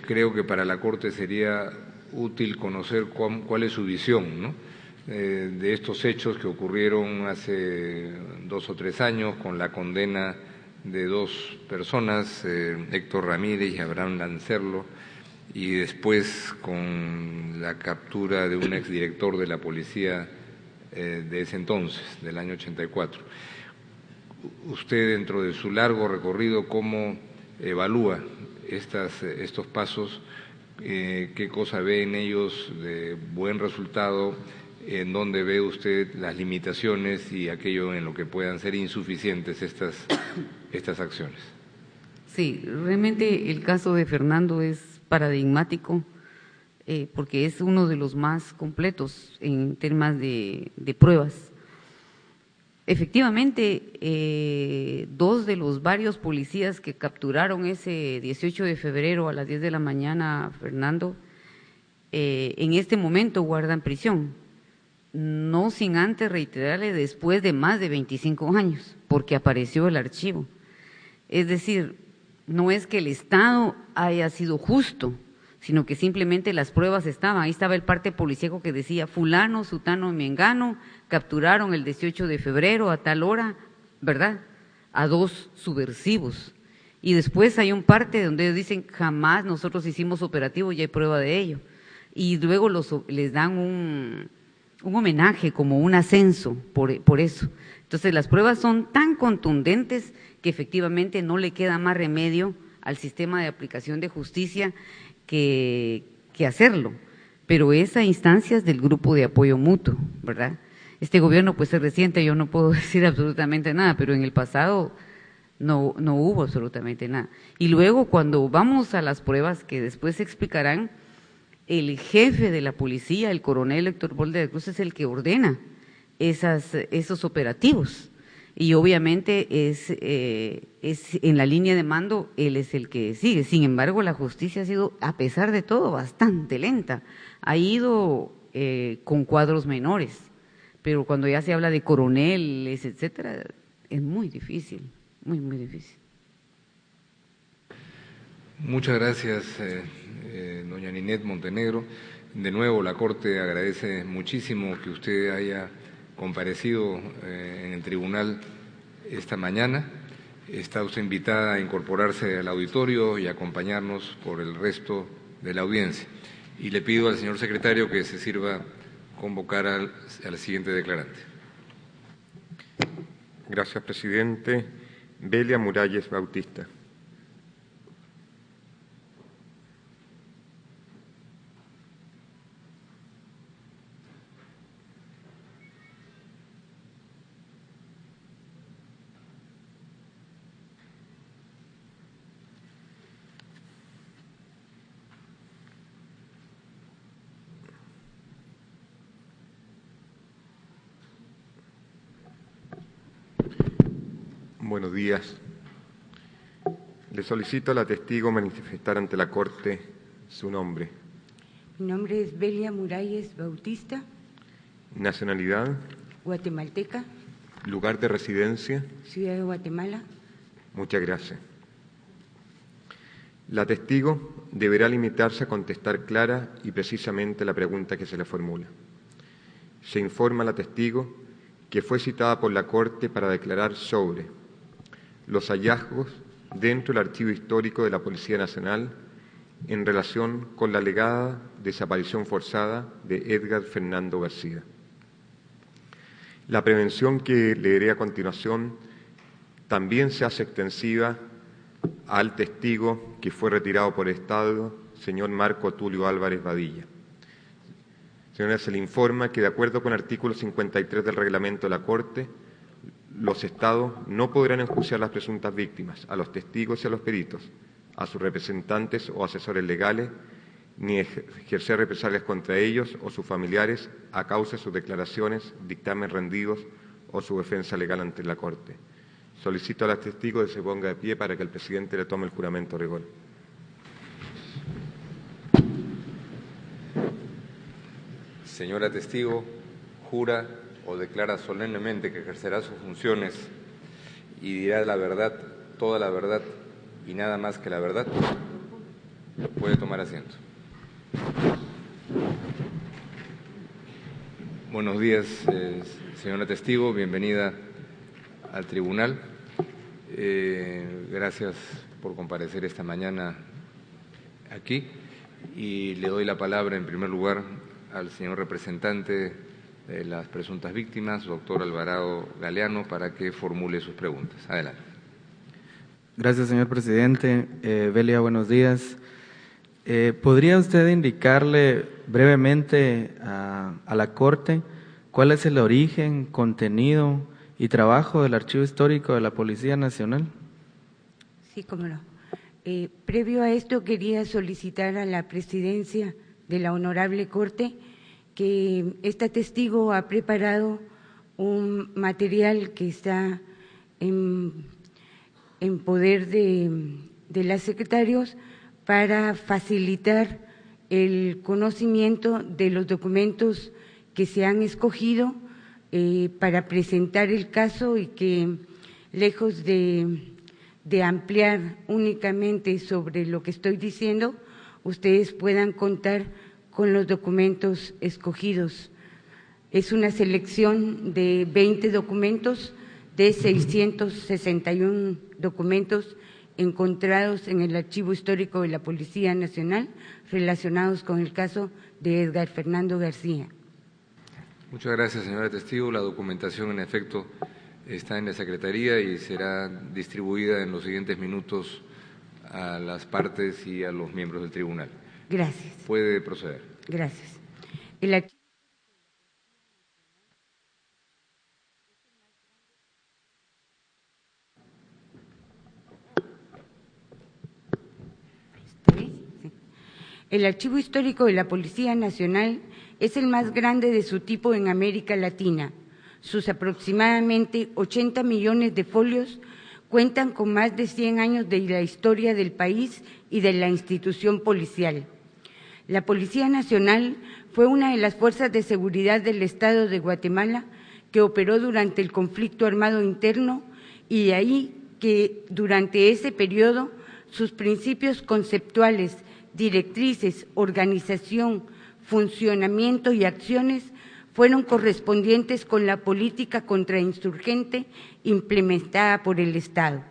creo que para la Corte sería útil conocer cuál es su visión, ¿no?, de estos hechos que ocurrieron hace 2 o 3 años con la condena de 2 personas, Héctor Ramírez y Abraham Lancerlo, y después con la captura de un exdirector de la policía de ese entonces, del año 84. Usted, dentro de su largo recorrido, ¿cómo evalúa estos pasos? ¿Qué cosa ve en ellos de buen resultado? ¿En dónde ve usted las limitaciones y aquello en lo que puedan ser insuficientes estas acciones? Sí, realmente el caso de Fernando es paradigmático porque es uno de los más completos en temas de pruebas. Efectivamente, 2 de los varios policías que capturaron ese 18 de febrero a las 10 de la mañana, Fernando, en este momento guardan prisión, no sin antes reiterarle después de más de 25 años, porque apareció el archivo. Es decir, no es que el Estado haya sido justo, sino que simplemente las pruebas estaban. Ahí estaba el parte policíaco que decía fulano, sutano, mengano, capturaron el 18 de febrero a tal hora, ¿verdad?, a 2 subversivos. Y después hay un parte donde ellos dicen jamás nosotros hicimos operativo y hay prueba de ello. Y luego les dan un homenaje, como un ascenso por eso. Entonces las pruebas son tan contundentes que efectivamente no le queda más remedio al sistema de aplicación de justicia que hacerlo, pero esa instancia es del grupo de apoyo mutuo, ¿verdad? Este gobierno pues es reciente, yo no puedo decir absolutamente nada, pero en el pasado no hubo absolutamente nada. Y luego cuando vamos a las pruebas que después se explicarán, el jefe de la policía, el coronel Héctor Bolde de Cruz, es el que ordena esos operativos. Y obviamente es en la línea de mando, él es el que sigue. Sin embargo, la justicia ha sido, a pesar de todo, bastante lenta. Ha ido con cuadros menores, pero cuando ya se habla de coroneles, etcétera, es muy difícil, muy, muy difícil. Muchas gracias, doña Ninette Montenegro. De nuevo, la Corte agradece muchísimo que usted haya comparecido en el tribunal esta mañana. Está usted invitada a incorporarse al auditorio y acompañarnos por el resto de la audiencia. Y le pido al señor secretario que se sirva convocar al siguiente declarante. Gracias, presidente. Belia Muralles Bautista. Buenos días. Le solicito a la testigo manifestar ante la Corte su nombre. Mi nombre es Belia Muralles Bautista. Nacionalidad. Guatemalteca. Lugar de residencia. Ciudad de Guatemala. Muchas gracias. La testigo deberá limitarse a contestar clara y precisamente la pregunta que se le formula. Se informa a la testigo que fue citada por la Corte para declarar sobre los hallazgos dentro del archivo histórico de la Policía Nacional en relación con la alegada desaparición forzada de Edgar Fernando García. La prevención que leeré a continuación también se hace extensiva al testigo que fue retirado por Estado, señor Marco Tulio Álvarez Badilla. Señora, se le informa que de acuerdo con el artículo 53 del reglamento de la Corte, los Estados no podrán enjuiciar las presuntas víctimas, a los testigos y a los peritos, a sus representantes o asesores legales, ni ejercer represalias contra ellos o sus familiares a causa de sus declaraciones, dictámenes rendidos o su defensa legal ante la Corte. Solicito a la testigo que se ponga de pie para que el presidente le tome el juramento de rigor. Señora testigo, jura o declara solemnemente que ejercerá sus funciones y dirá la verdad, toda la verdad y nada más que la verdad. Puede tomar asiento. Buenos días, señora testigo. Bienvenida al tribunal. Gracias por comparecer esta mañana aquí. Y le doy la palabra, en primer lugar, al señor representante de las presuntas víctimas, doctor Alvarado Galeano, para que formule sus preguntas. Adelante. Gracias, señor presidente. Belia, buenos días. ¿Podría usted indicarle brevemente a la Corte cuál es el origen, contenido y trabajo del Archivo Histórico de la Policía Nacional? Sí, cómo no. Previo a esto, quería solicitar a la presidencia de la Honorable Corte que esta testigo ha preparado un material que está en poder de las secretarios para facilitar el conocimiento de los documentos que se han escogido para presentar el caso y que, lejos de ampliar únicamente sobre lo que estoy diciendo, ustedes puedan contar con los documentos escogidos. Es una selección de 20 documentos de 661 documentos encontrados en el Archivo Histórico de la Policía Nacional relacionados con el caso de Edgar Fernando García. Muchas gracias, señora testigo. La documentación, en efecto, está en la Secretaría y será distribuida en los siguientes minutos a las partes y a los miembros del tribunal. Gracias. Puede proceder. Gracias. El Archivo Histórico de la Policía Nacional es el más grande de su tipo en América Latina. Sus aproximadamente 80 millones de folios cuentan con más de 100 años de la historia del país y de la institución policial. La Policía Nacional fue una de las fuerzas de seguridad del Estado de Guatemala que operó durante el conflicto armado interno, y de ahí que durante ese periodo sus principios conceptuales, directrices, organización, funcionamiento y acciones fueron correspondientes con la política contrainsurgente implementada por el Estado.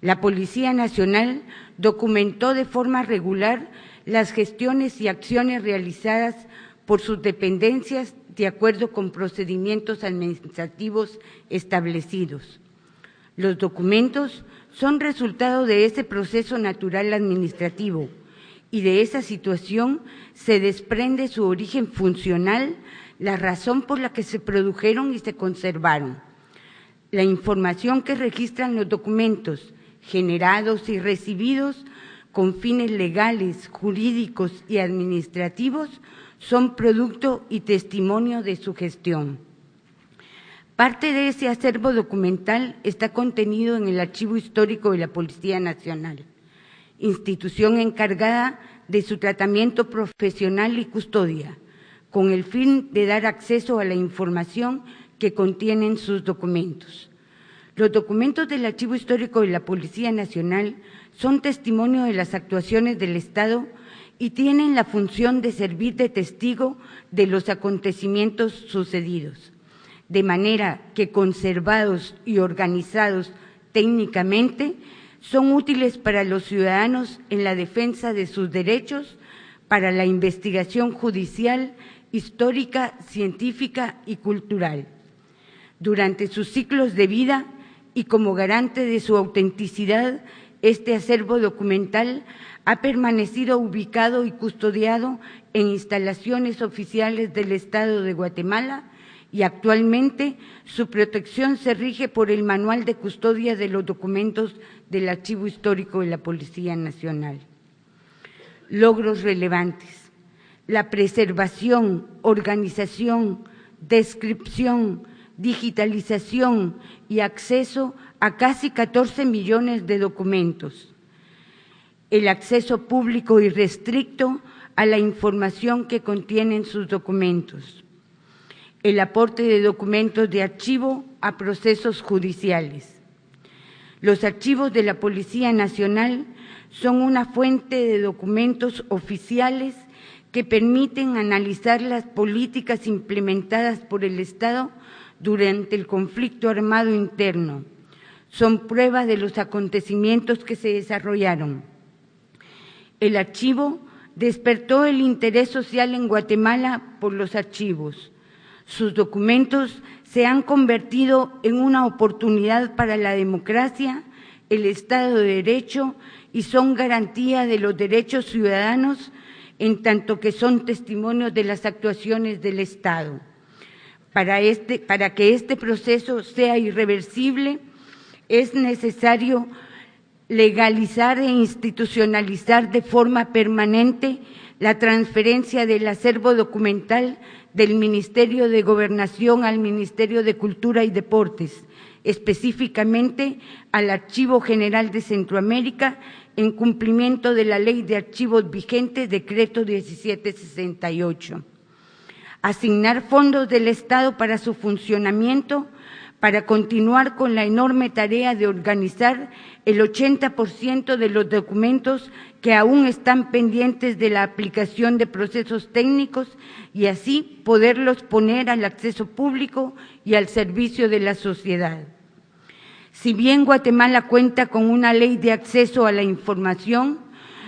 La Policía Nacional documentó de forma regular las gestiones y acciones realizadas por sus dependencias de acuerdo con procedimientos administrativos establecidos. Los documentos son resultado de ese proceso natural administrativo, y de esa situación se desprende su origen funcional, la razón por la que se produjeron y se conservaron. La información que registran los documentos generados y recibidos con fines legales, jurídicos y administrativos son producto y testimonio de su gestión. Parte de ese acervo documental está contenido en el Archivo Histórico de la Policía Nacional, institución encargada de su tratamiento profesional y custodia, con el fin de dar acceso a la información que contienen sus documentos. Los documentos del Archivo Histórico de la Policía Nacional son testimonio de las actuaciones del Estado y tienen la función de servir de testigo de los acontecimientos sucedidos, de manera que, conservados y organizados técnicamente, son útiles para los ciudadanos en la defensa de sus derechos, para la investigación judicial, histórica, científica y cultural. Durante sus ciclos de vida y como garante de su autenticidad, este acervo documental ha permanecido ubicado y custodiado en instalaciones oficiales del Estado de Guatemala, y actualmente su protección se rige por el Manual de Custodia de los Documentos del Archivo Histórico de la Policía Nacional. Logros relevantes: la preservación, organización, descripción, digitalización y acceso a casi 14 millones de documentos. El acceso público y restricto a la información que contienen sus documentos. El aporte de documentos de archivo a procesos judiciales. Los archivos de la Policía Nacional son una fuente de documentos oficiales que permiten analizar las políticas implementadas por el Estado durante el conflicto armado interno. Son pruebas de los acontecimientos que se desarrollaron. El archivo despertó el interés social en Guatemala por los archivos. Sus documentos se han convertido en una oportunidad para la democracia, el Estado de Derecho y son garantía de los derechos ciudadanos en tanto que son testimonios de las actuaciones del Estado. Para que este proceso sea irreversible, es necesario legalizar e institucionalizar de forma permanente la transferencia del acervo documental del Ministerio de Gobernación al Ministerio de Cultura y Deportes, específicamente al Archivo General de Centroamérica, en cumplimiento de la Ley de Archivos vigente, Decreto 1768. Asignar fondos del Estado para su funcionamiento, para continuar con la enorme tarea de organizar el 80% de los documentos que aún están pendientes de la aplicación de procesos técnicos y así poderlos poner al acceso público y al servicio de la sociedad. Si bien Guatemala cuenta con una ley de acceso a la información,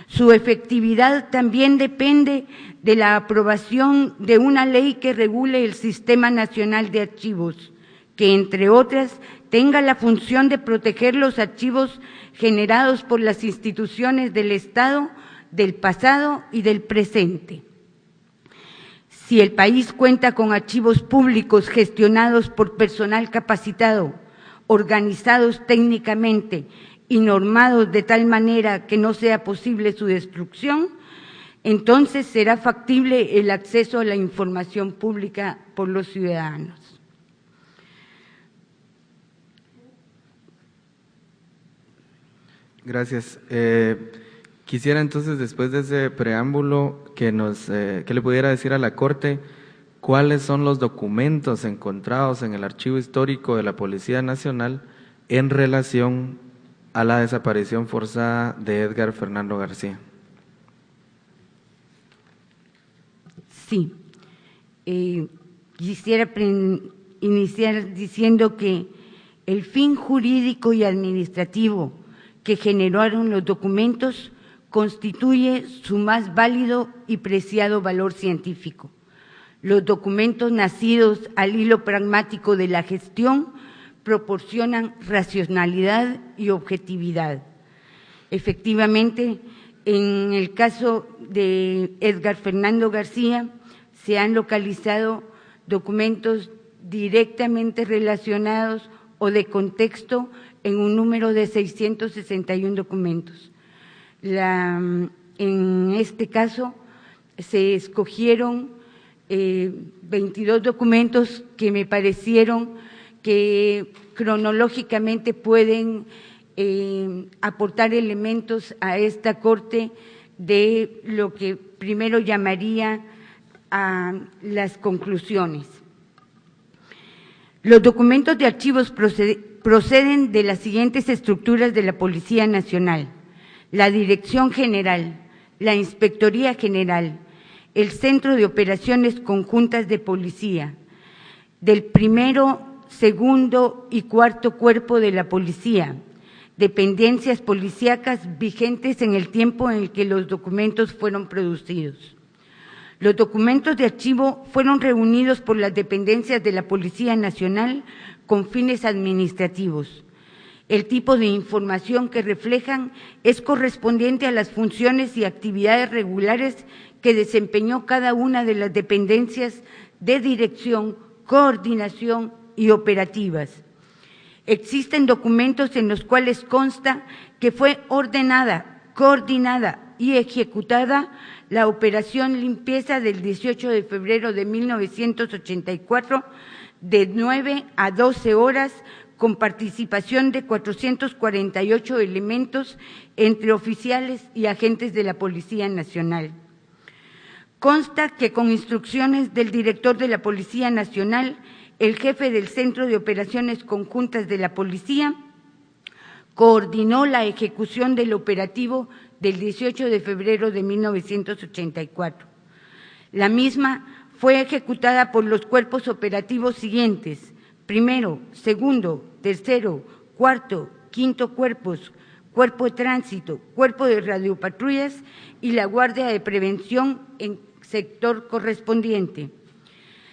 su efectividad también depende de la aprobación de una ley que regule el Sistema Nacional de Archivos, que, entre otras, tenga la función de proteger los archivos generados por las instituciones del Estado, del pasado y del presente. Si el país cuenta con archivos públicos gestionados por personal capacitado, organizados técnicamente y normados de tal manera que no sea posible su destrucción, entonces será factible el acceso a la información pública por los ciudadanos. Gracias. Quisiera entonces, después de ese preámbulo, que le pudiera decir a la Corte cuáles son los documentos encontrados en el Archivo Histórico de la Policía Nacional en relación a la desaparición forzada de Edgar Fernando García. Sí. Quisiera iniciar diciendo que el fin jurídico y administrativo que generaron los documentos constituye su más válido y preciado valor científico. Los documentos nacidos al hilo pragmático de la gestión proporcionan racionalidad y objetividad. Efectivamente, en el caso de Edgar Fernando García, se han localizado documentos directamente relacionados o de contexto en un número de 661 documentos. En este caso, se escogieron 22 documentos que me parecieron que cronológicamente pueden aportar elementos a esta Corte de lo que primero llamaría a las conclusiones. Los documentos de archivos proceden de las siguientes estructuras de la Policía Nacional: la Dirección General, la Inspectoría General, el Centro de Operaciones Conjuntas de Policía, del primero, segundo y cuarto cuerpo de la policía, dependencias policíacas vigentes en el tiempo en el que los documentos fueron producidos. Los documentos de archivo fueron reunidos por las dependencias de la Policía Nacional con fines administrativos. El tipo de información que reflejan es correspondiente a las funciones y actividades regulares que desempeñó cada una de las dependencias de dirección, coordinación y operativas. Existen documentos en los cuales consta que fue ordenada, coordinada y ejecutada la operación limpieza del 18 de febrero de 1984 de 9 a 12 horas con participación de 448 elementos entre oficiales y agentes de la Policía Nacional. Consta que con instrucciones del director de la Policía Nacional, el jefe del Centro de Operaciones Conjuntas de la Policía coordinó la ejecución del operativo del 18 de febrero de 1984. La misma fue ejecutada por los cuerpos operativos siguientes: primero, segundo, tercero, cuarto, quinto cuerpos, Cuerpo de Tránsito, Cuerpo de Radiopatrullas y la Guardia de Prevención en sector correspondiente.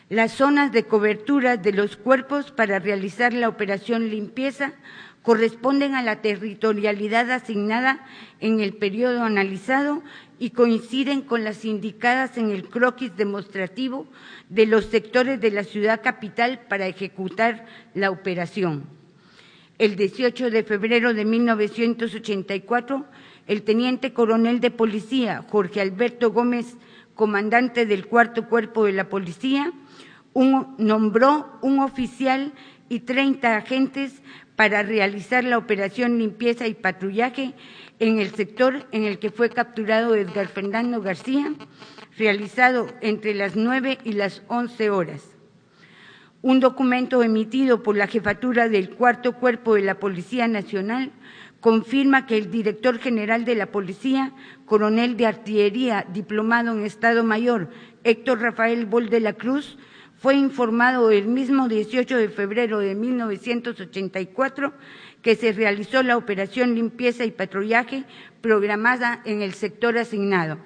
Las zonas de cobertura de los cuerpos para realizar la operación limpieza corresponden a la territorialidad asignada en el periodo analizado y coinciden con las indicadas en el croquis demostrativo de los sectores de la ciudad capital para ejecutar la operación. El 18 de febrero de 1984, el teniente coronel de policía Jorge Alberto Gómez, comandante del Cuarto Cuerpo de la Policía, nombró un oficial y 30 agentes para realizar la operación limpieza y patrullaje en el sector en el que fue capturado Edgar Fernando García, realizado entre las 9 y las 11 horas. Un documento emitido por la Jefatura del Cuarto Cuerpo de la Policía Nacional confirma que el director general de la Policía, coronel de artillería, diplomado en Estado Mayor, Héctor Rafael Bol de la Cruz, fue informado el mismo 18 de febrero de 1984 que se realizó la operación limpieza y patrullaje programada en el sector asignado.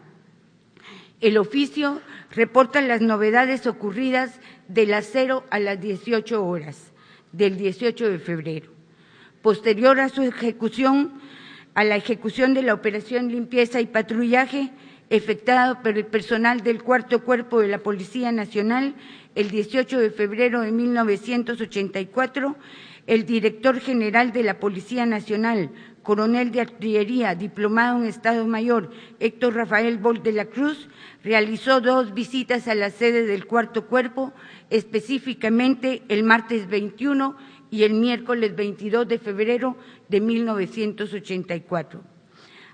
El oficio reporta las novedades ocurridas de las 0 a las 18 horas del 18 de febrero. Posterior a su ejecución, a la ejecución de la operación limpieza y patrullaje efectuada por el personal del Cuarto Cuerpo de la Policía Nacional, el 18 de febrero de 1984, el director general de la Policía Nacional, coronel de artillería, diplomado en Estado Mayor, Héctor Rafael Bol de la Cruz, realizó 2 visitas a la sede del Cuarto Cuerpo, específicamente el martes 21 y el miércoles 22 de febrero de 1984.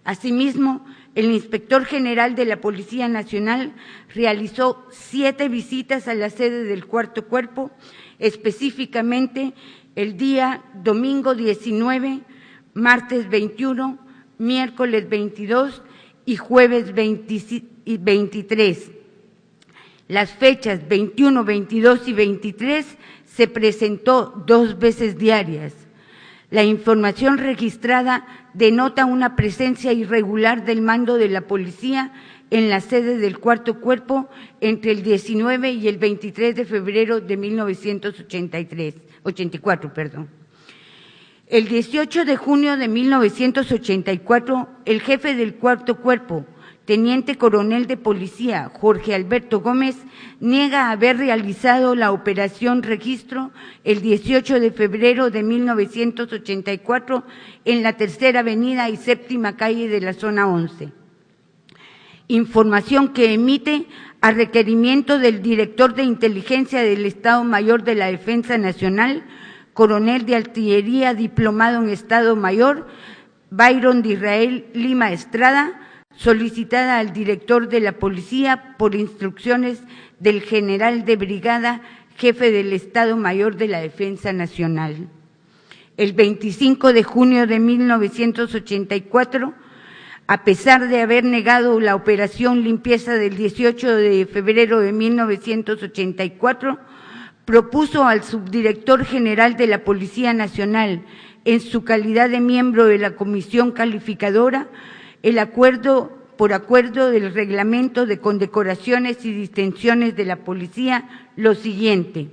Asimismo, el inspector general de la Policía Nacional realizó 7 visitas a la sede del Cuarto Cuerpo, específicamente el día domingo 19, martes 21, miércoles 22 y jueves 23. Las fechas 21, 22 y 23 se presentó 2 veces diarias. La información registrada denota una presencia irregular del mando de la policía en la sede del Cuarto Cuerpo entre el 19 y el 23 de febrero de 1984. El 18 de junio de 1984, el jefe del Cuarto Cuerpo, teniente coronel de policía Jorge Alberto Gómez, niega haber realizado la operación registro el 18 de febrero de 1984 en la Tercera Avenida y Séptima Calle de la Zona 11. Información que emite a requerimiento del director de inteligencia del Estado Mayor de la Defensa Nacional, coronel de artillería diplomado en Estado Mayor, Byron de Israel Lima Estrada, solicitada al director de la policía por instrucciones del general de brigada, jefe del Estado Mayor de la Defensa Nacional. El 25 de junio de 1984, a pesar de haber negado la operación limpieza del 18 de febrero de 1984, propuso al subdirector general de la Policía Nacional, en su calidad de miembro de la Comisión Calificadora, el acuerdo del Reglamento de Condecoraciones y Distinciones de la Policía lo siguiente: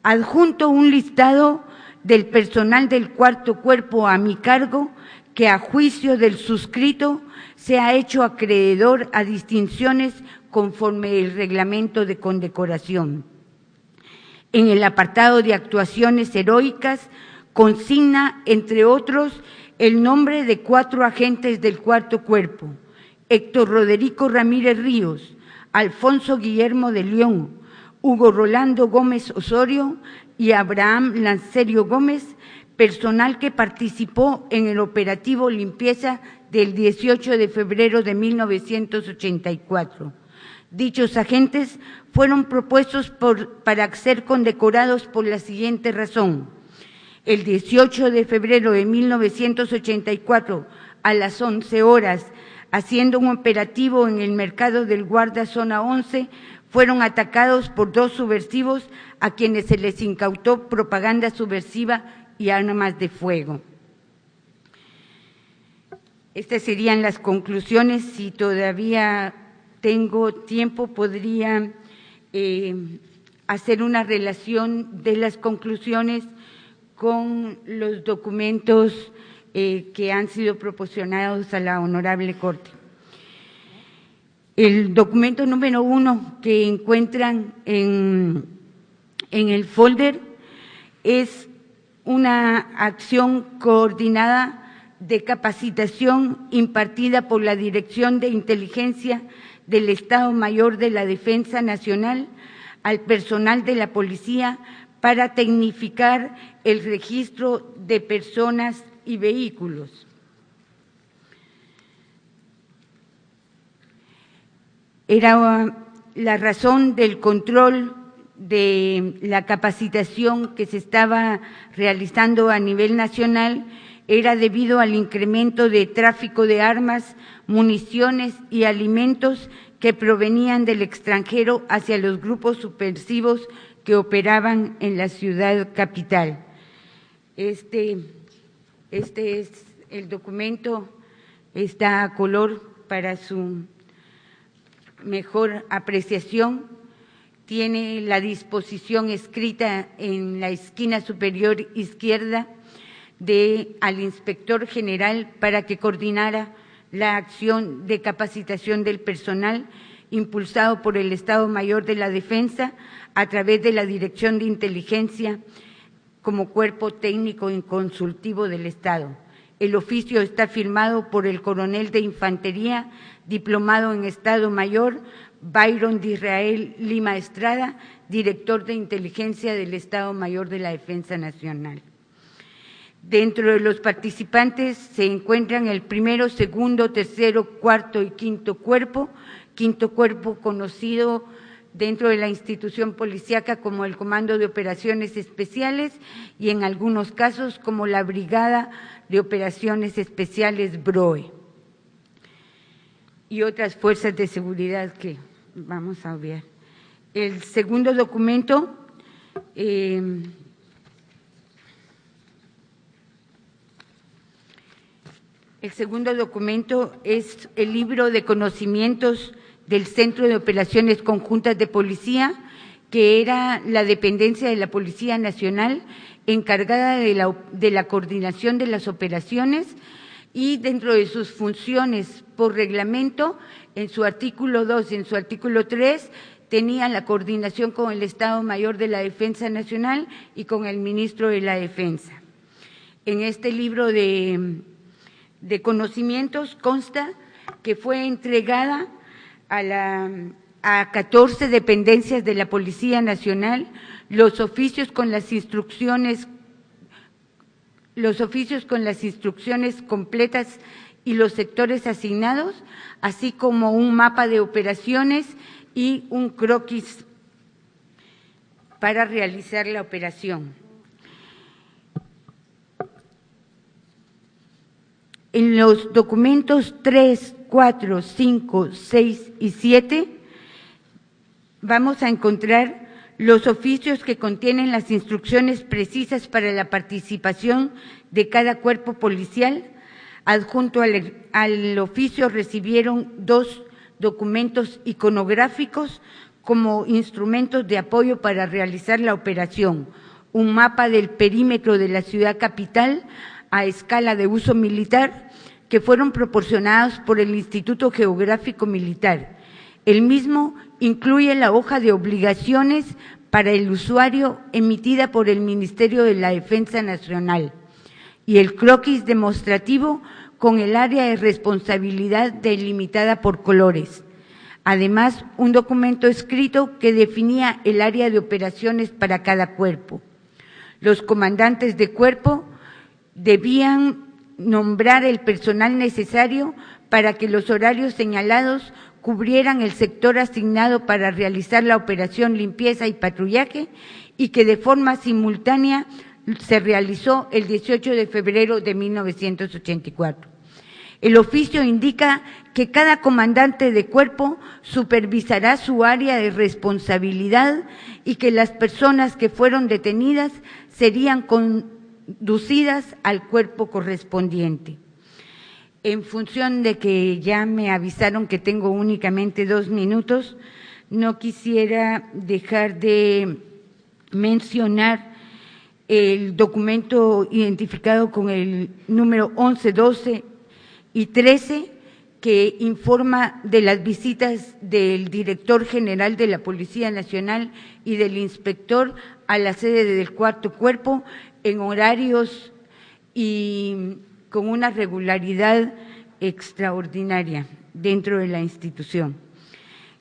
adjunto un listado del personal del Cuarto Cuerpo a mi cargo que a juicio del suscrito se ha hecho acreedor a distinciones conforme el Reglamento de Condecoración. En el apartado de actuaciones heroicas consigna, entre otros, el nombre de 4 agentes del Cuarto Cuerpo: Héctor Roderico Ramírez Ríos, Alfonso Guillermo de León, Hugo Rolando Gómez Osorio y Abraham Lancerio Gómez, personal que participó en el operativo limpieza del 18 de febrero de 1984. Dichos agentes fueron propuestos para ser condecorados por la siguiente razón: el 18 de febrero de 1984 a las 11 horas, haciendo un operativo en el mercado del Guarda Zona 11, fueron atacados por 2 subversivos a quienes se les incautó propaganda subversiva y armas de fuego. Estas serían las conclusiones. Si todavía tengo tiempo, podría hacer una relación de las conclusiones con los documentos que han sido proporcionados a la Honorable Corte. El documento número 1 que encuentran en el folder es una acción coordinada de capacitación impartida por la Dirección de Inteligencia del Estado Mayor de la Defensa Nacional al personal de la Policía para tecnificar el registro de personas y vehículos. Era la razón del control de la capacitación que se estaba realizando a nivel nacional, era debido al incremento de tráfico de armas, municiones y alimentos que provenían del extranjero hacia los grupos subversivos que operaban en la ciudad capital. Este es el documento, está a color para su mejor apreciación. Tiene la disposición escrita en la esquina superior izquierda al inspector general para que coordinara la acción de capacitación del personal impulsado por el Estado Mayor de la Defensa a través de la Dirección de Inteligencia como cuerpo técnico y consultivo del Estado. El oficio está firmado por el coronel de Infantería, diplomado en Estado Mayor, Byron de Israel Lima Estrada, director de Inteligencia del Estado Mayor de la Defensa Nacional. Dentro de los participantes se encuentran el primero, segundo, tercero, cuarto y quinto cuerpo conocido dentro de la institución policíaca como el Comando de Operaciones Especiales y en algunos casos como la Brigada de Operaciones Especiales BROE y otras fuerzas de seguridad que vamos a obviar. El segundo documento es el libro de conocimientos del Centro de Operaciones Conjuntas de Policía, que era la dependencia de la Policía Nacional encargada de la coordinación de las operaciones y dentro de sus funciones por reglamento, en su artículo 2 y en su artículo 3, tenía la coordinación con el Estado Mayor de la Defensa Nacional y con el Ministro de la Defensa. En este libro de conocimientos consta que fue entregada a 14 dependencias de la Policía Nacional los oficios con las instrucciones completas y los sectores asignados, así como un mapa de operaciones y un croquis para realizar la operación. En los documentos 3, 4, 5, 6 y 7 vamos a encontrar los oficios que contienen las instrucciones precisas para la participación de cada cuerpo policial. Adjunto al oficio recibieron 2 documentos iconográficos como instrumentos de apoyo para realizar la operación, un mapa del perímetro de la ciudad capital a escala de uso militar que fueron proporcionados por el Instituto Geográfico Militar. El mismo incluye la hoja de obligaciones para el usuario emitida por el Ministerio de la Defensa Nacional y el croquis demostrativo con el área de responsabilidad delimitada por colores. Además, un documento escrito que definía el área de operaciones para cada cuerpo. Los comandantes de cuerpo debían nombrar el personal necesario para que los horarios señalados cubrieran el sector asignado para realizar la operación limpieza y patrullaje y que de forma simultánea se realizó el 18 de febrero de 1984. El oficio indica que cada comandante de cuerpo supervisará su área de responsabilidad y que las personas que fueron detenidas serían conducidas al cuerpo correspondiente. En función de que ya me avisaron que tengo únicamente 2 minutos, no quisiera dejar de mencionar el documento identificado con el número 11, 12 y 13, que informa de las visitas del director general de la Policía Nacional y del inspector a la sede del Cuarto Cuerpo en horarios y con una regularidad extraordinaria dentro de la institución.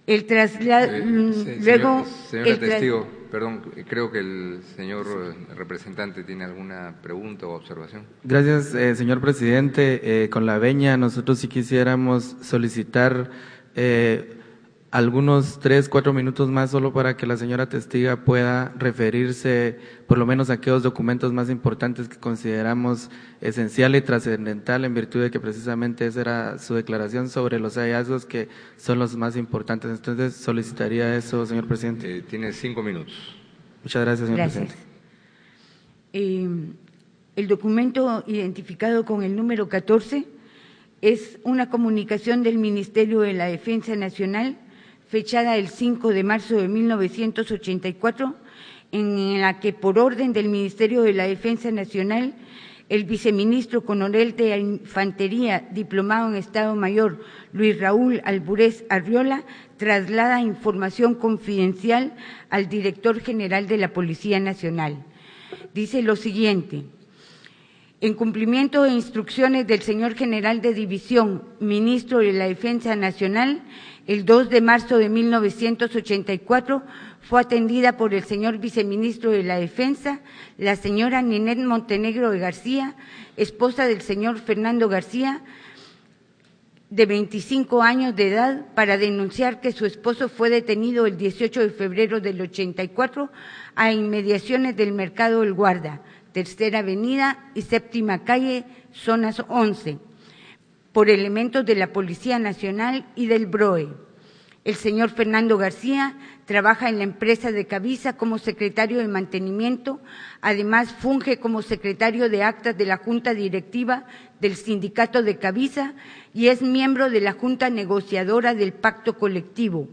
El traslado, luego… Señora testigo, perdón, creo que el señor representante tiene alguna pregunta o observación. Gracias, señor presidente. Con la venia, nosotros sí quisiéramos solicitar algunos 3, 4 minutos más solo para que la señora testiga pueda referirse por lo menos a aquellos documentos más importantes que consideramos esencial y trascendental, en virtud de que precisamente esa era su declaración sobre los hallazgos que son los más importantes. Entonces solicitaría eso, señor presidente. Tiene 5 minutos. Muchas gracias, señor presidente. El documento identificado con el número 14 es una comunicación del Ministerio de la Defensa Nacional fechada el 5 de marzo de 1984, en la que por orden del Ministerio de la Defensa Nacional, el viceministro coronel de Infantería, diplomado en Estado Mayor, Luis Raúl Alburez Arriola, traslada información confidencial al director general de la Policía Nacional. Dice lo siguiente: en cumplimiento de instrucciones del señor general de división, ministro de la Defensa Nacional, el 2 de marzo de 1984 fue atendida por el señor viceministro de la Defensa, la señora Ninette Montenegro de García, esposa del señor Fernando García, de 25 años de edad, para denunciar que su esposo fue detenido el 18 de febrero del 84 a inmediaciones del Mercado El Guarda, Tercera Avenida y Séptima Calle, zonas 11, por elementos de la Policía Nacional y del BROE. El señor Fernando García trabaja en la empresa de Cavisa como secretario de mantenimiento, además funge como secretario de actas de la Junta Directiva del Sindicato de Cavisa y es miembro de la Junta Negociadora del Pacto Colectivo.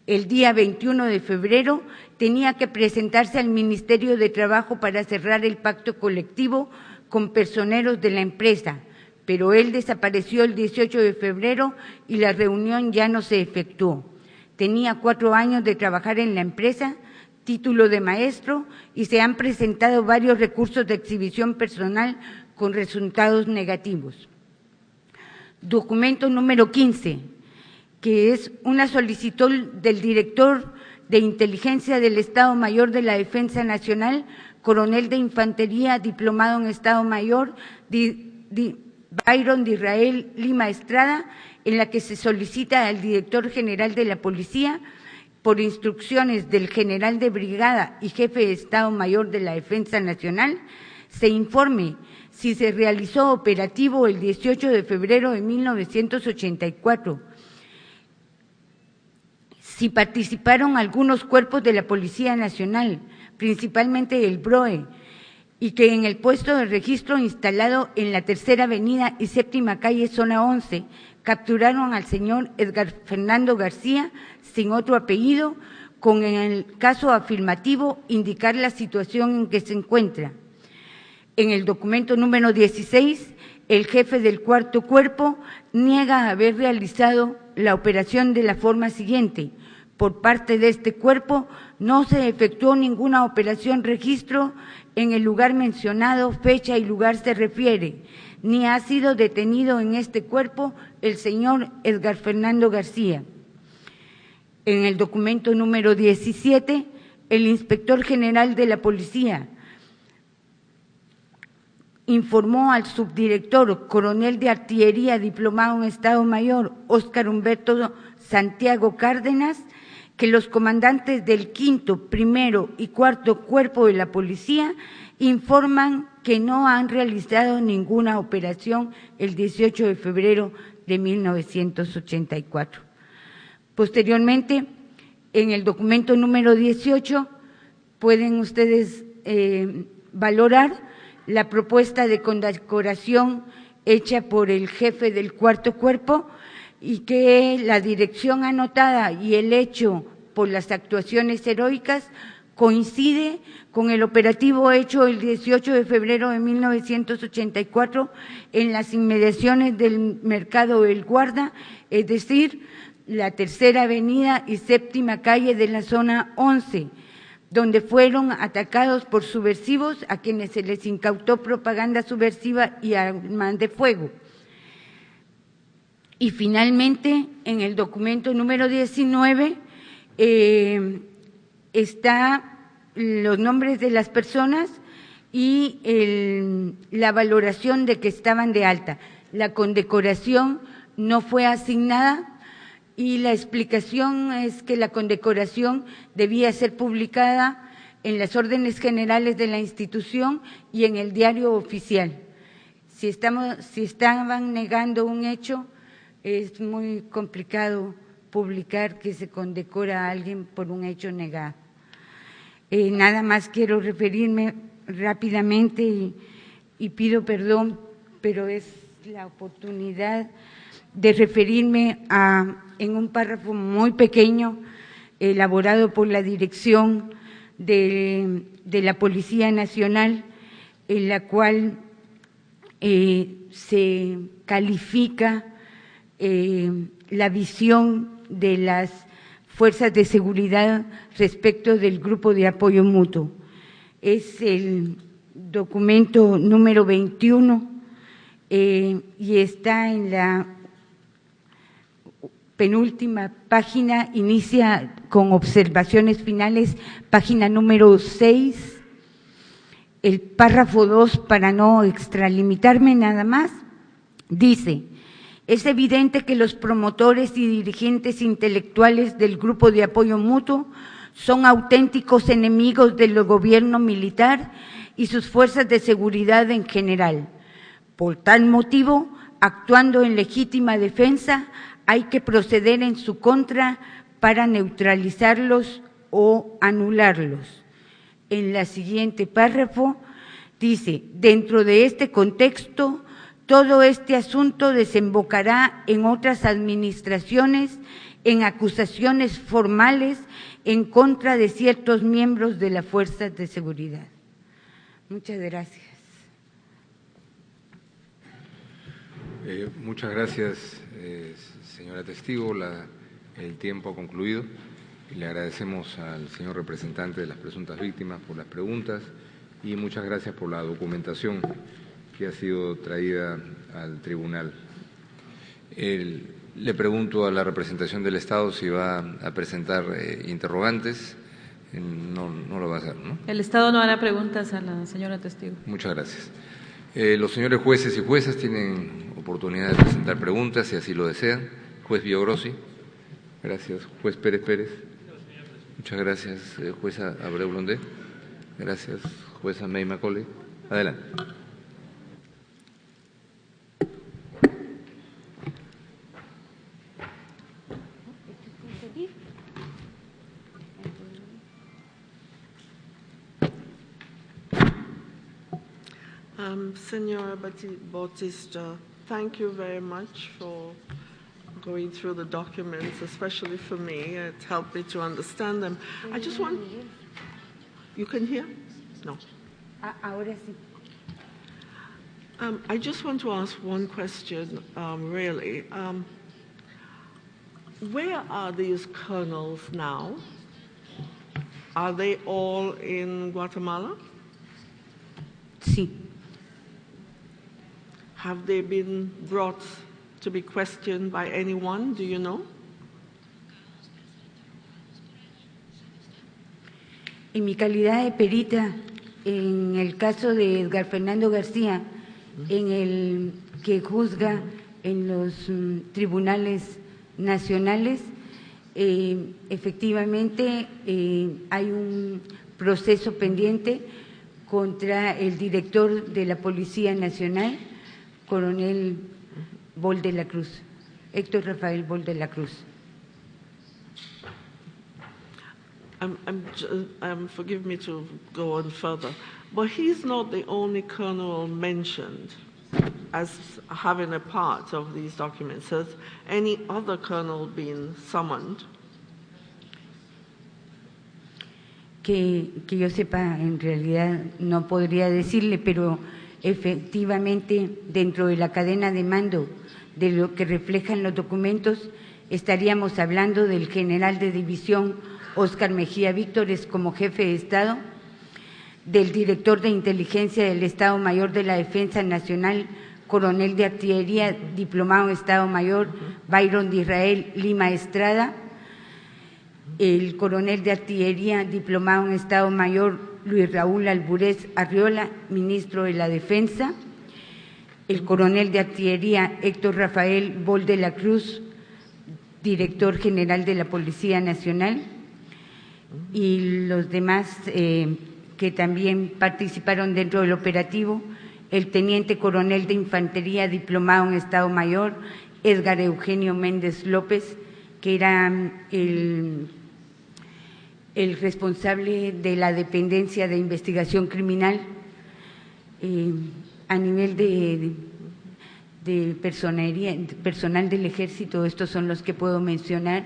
El día 21 de febrero tenía que presentarse al Ministerio de Trabajo para cerrar el pacto colectivo con personeros de la empresa, pero él desapareció el 18 de febrero y la reunión ya no se efectuó. Tenía 4 años de trabajar en la empresa, título de maestro, y se han presentado varios recursos de exhibición personal con resultados negativos. Documento número 15, que es una solicitud del director de inteligencia del Estado Mayor de la Defensa Nacional, coronel de Infantería, diplomado en Estado Mayor, Byron de Israel Lima Estrada, en la que se solicita al director general de la Policía, por instrucciones del general de brigada y jefe de Estado Mayor de la Defensa Nacional, se informe si se realizó operativo el 18 de febrero de 1984, si participaron algunos cuerpos de la Policía Nacional, principalmente el BROE, y que en el puesto de registro instalado en la Tercera Avenida y Séptima Calle, zona 11, capturaron al señor Edgar Fernando García, sin otro apellido, con en el caso afirmativo indicar la situación en que se encuentra. En el documento número 16, el jefe del Cuarto Cuerpo niega haber realizado la operación de la forma siguiente: por parte de este cuerpo no se efectuó ninguna operación registro en el lugar mencionado, fecha y lugar se refiere, ni ha sido detenido en este cuerpo el señor Edgar Fernando García. En el documento número 17, el inspector general de la Policía informó al subdirector coronel de Artillería, diplomado en Estado Mayor, Óscar Humberto Santiago Cárdenas, que los comandantes del 5º, 1º y 4º Cuerpo de la Policía informan que no han realizado ninguna operación el 18 de febrero de 1984. Posteriormente, en el documento número 18, pueden ustedes valorar la propuesta de condecoración hecha por el jefe del 4º Cuerpo y que la dirección anotada y el hecho por las actuaciones heroicas coincide con el operativo hecho el 18 de febrero de 1984 en las inmediaciones del Mercado El Guarda, es decir, la Tercera Avenida y Séptima Calle de la zona 11, donde fueron atacados por subversivos a quienes se les incautó propaganda subversiva y armas de fuego. Y finalmente, en el documento número 19, está los nombres de las personas y la valoración de que estaban de alta. La condecoración no fue asignada y la explicación es que la condecoración debía ser publicada en las órdenes generales de la institución y en el diario oficial. Si estaban negando un hecho, es muy complicado publicar que se condecora a alguien por un hecho negado. Nada más quiero referirme rápidamente y pido perdón, pero es la oportunidad de referirme en un párrafo muy pequeño elaborado por la dirección de la Policía Nacional, en la cual se califica la visión de las fuerzas de seguridad respecto del grupo de apoyo mutuo. Es el documento número 21 y está en la penúltima página, inicia con observaciones finales, página número 6, el párrafo 2, para no extralimitarme nada más, dice: es evidente que los promotores y dirigentes intelectuales del grupo de apoyo mutuo son auténticos enemigos del gobierno militar y sus fuerzas de seguridad en general. Por tal motivo, actuando en legítima defensa, hay que proceder en su contra para neutralizarlos o anularlos. En la siguiente párrafo dice: dentro de este contexto, todo este asunto desembocará en otras administraciones, en acusaciones formales en contra de ciertos miembros de las fuerzas de seguridad. Muchas gracias. Muchas gracias, señora testigo. El tiempo ha concluido. Le agradecemos al señor representante de las presuntas víctimas por las preguntas y muchas gracias por la documentación que ha sido traída al tribunal. Le pregunto a la representación del Estado si va a presentar interrogantes. No lo va a hacer, ¿no? El Estado no hará preguntas a la señora testigo. Muchas gracias. Los señores jueces y juezas tienen oportunidad de presentar preguntas, si así lo desean. Juez Villagrossi. Gracias. Juez Pérez Pérez. Muchas gracias. Jueza Abreu Blondé. Gracias. Jueza May Macaulay. Adelante. Senora Bautista, thank you very much for going through the documents, especially for me. It helped me to understand them. I just want… You can hear? No. Ahora sí. I just want to ask one question, really. Where are these colonels now? Are they all in Guatemala? Sí. Have they been brought to be questioned by anyone? Do you know? En mi calidad de perita, en el caso de Edgar Fernando García, en el que juzga en los tribunales nacionales, Efectivamente, hay un proceso pendiente contra el director de la Policía Nacional, coronel Bol de la Cruz, Héctor Rafael Bol de la Cruz. Forgive me to go on further, but he's not the only colonel mentioned as having a part of these documents. Has any other colonel been summoned? Que yo sepa, en realidad no podría decirle, pero efectivamente dentro de la cadena de mando de lo que reflejan los documentos estaríamos hablando del general de división Óscar Mejía Víctores como jefe de Estado, del director de inteligencia del Estado Mayor de la Defensa Nacional, coronel de artillería, diplomado en Estado Mayor, Byron de Israel Lima Estrada, el coronel de artillería, diplomado en Estado Mayor, Luis Raúl Alburez Arriola, ministro de la Defensa, el coronel de artillería, Héctor Rafael Bol de la Cruz, director general de la Policía Nacional, y los demás que también participaron dentro del operativo, el teniente coronel de infantería, diplomado en Estado Mayor, Edgar Eugenio Méndez López, que era el responsable de la dependencia de investigación criminal a nivel de personal del Ejército. Estos son los que puedo mencionar,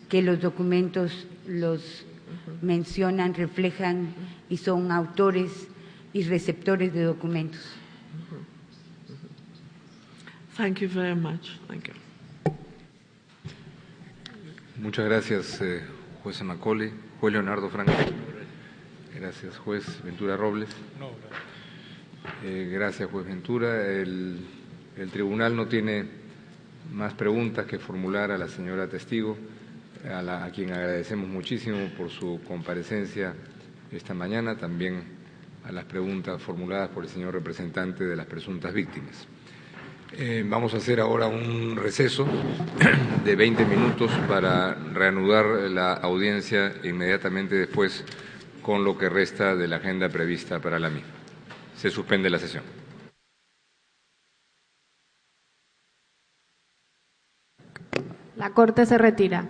que los documentos los mencionan, reflejan y son autores y receptores de documentos. Thank you very much. Thank you. Muchas gracias, jueza Macaulay. Juez Leonardo Franco. Gracias, juez Ventura Robles. Gracias, juez Ventura. El tribunal no tiene más preguntas que formular a la señora testigo, a quien agradecemos muchísimo por su comparecencia esta mañana, también a las preguntas formuladas por el señor representante de las presuntas víctimas. Vamos a hacer ahora un receso de 20 minutos para reanudar la audiencia inmediatamente después con lo que resta de la agenda prevista para la misma. Se suspende la sesión. La Corte se retira.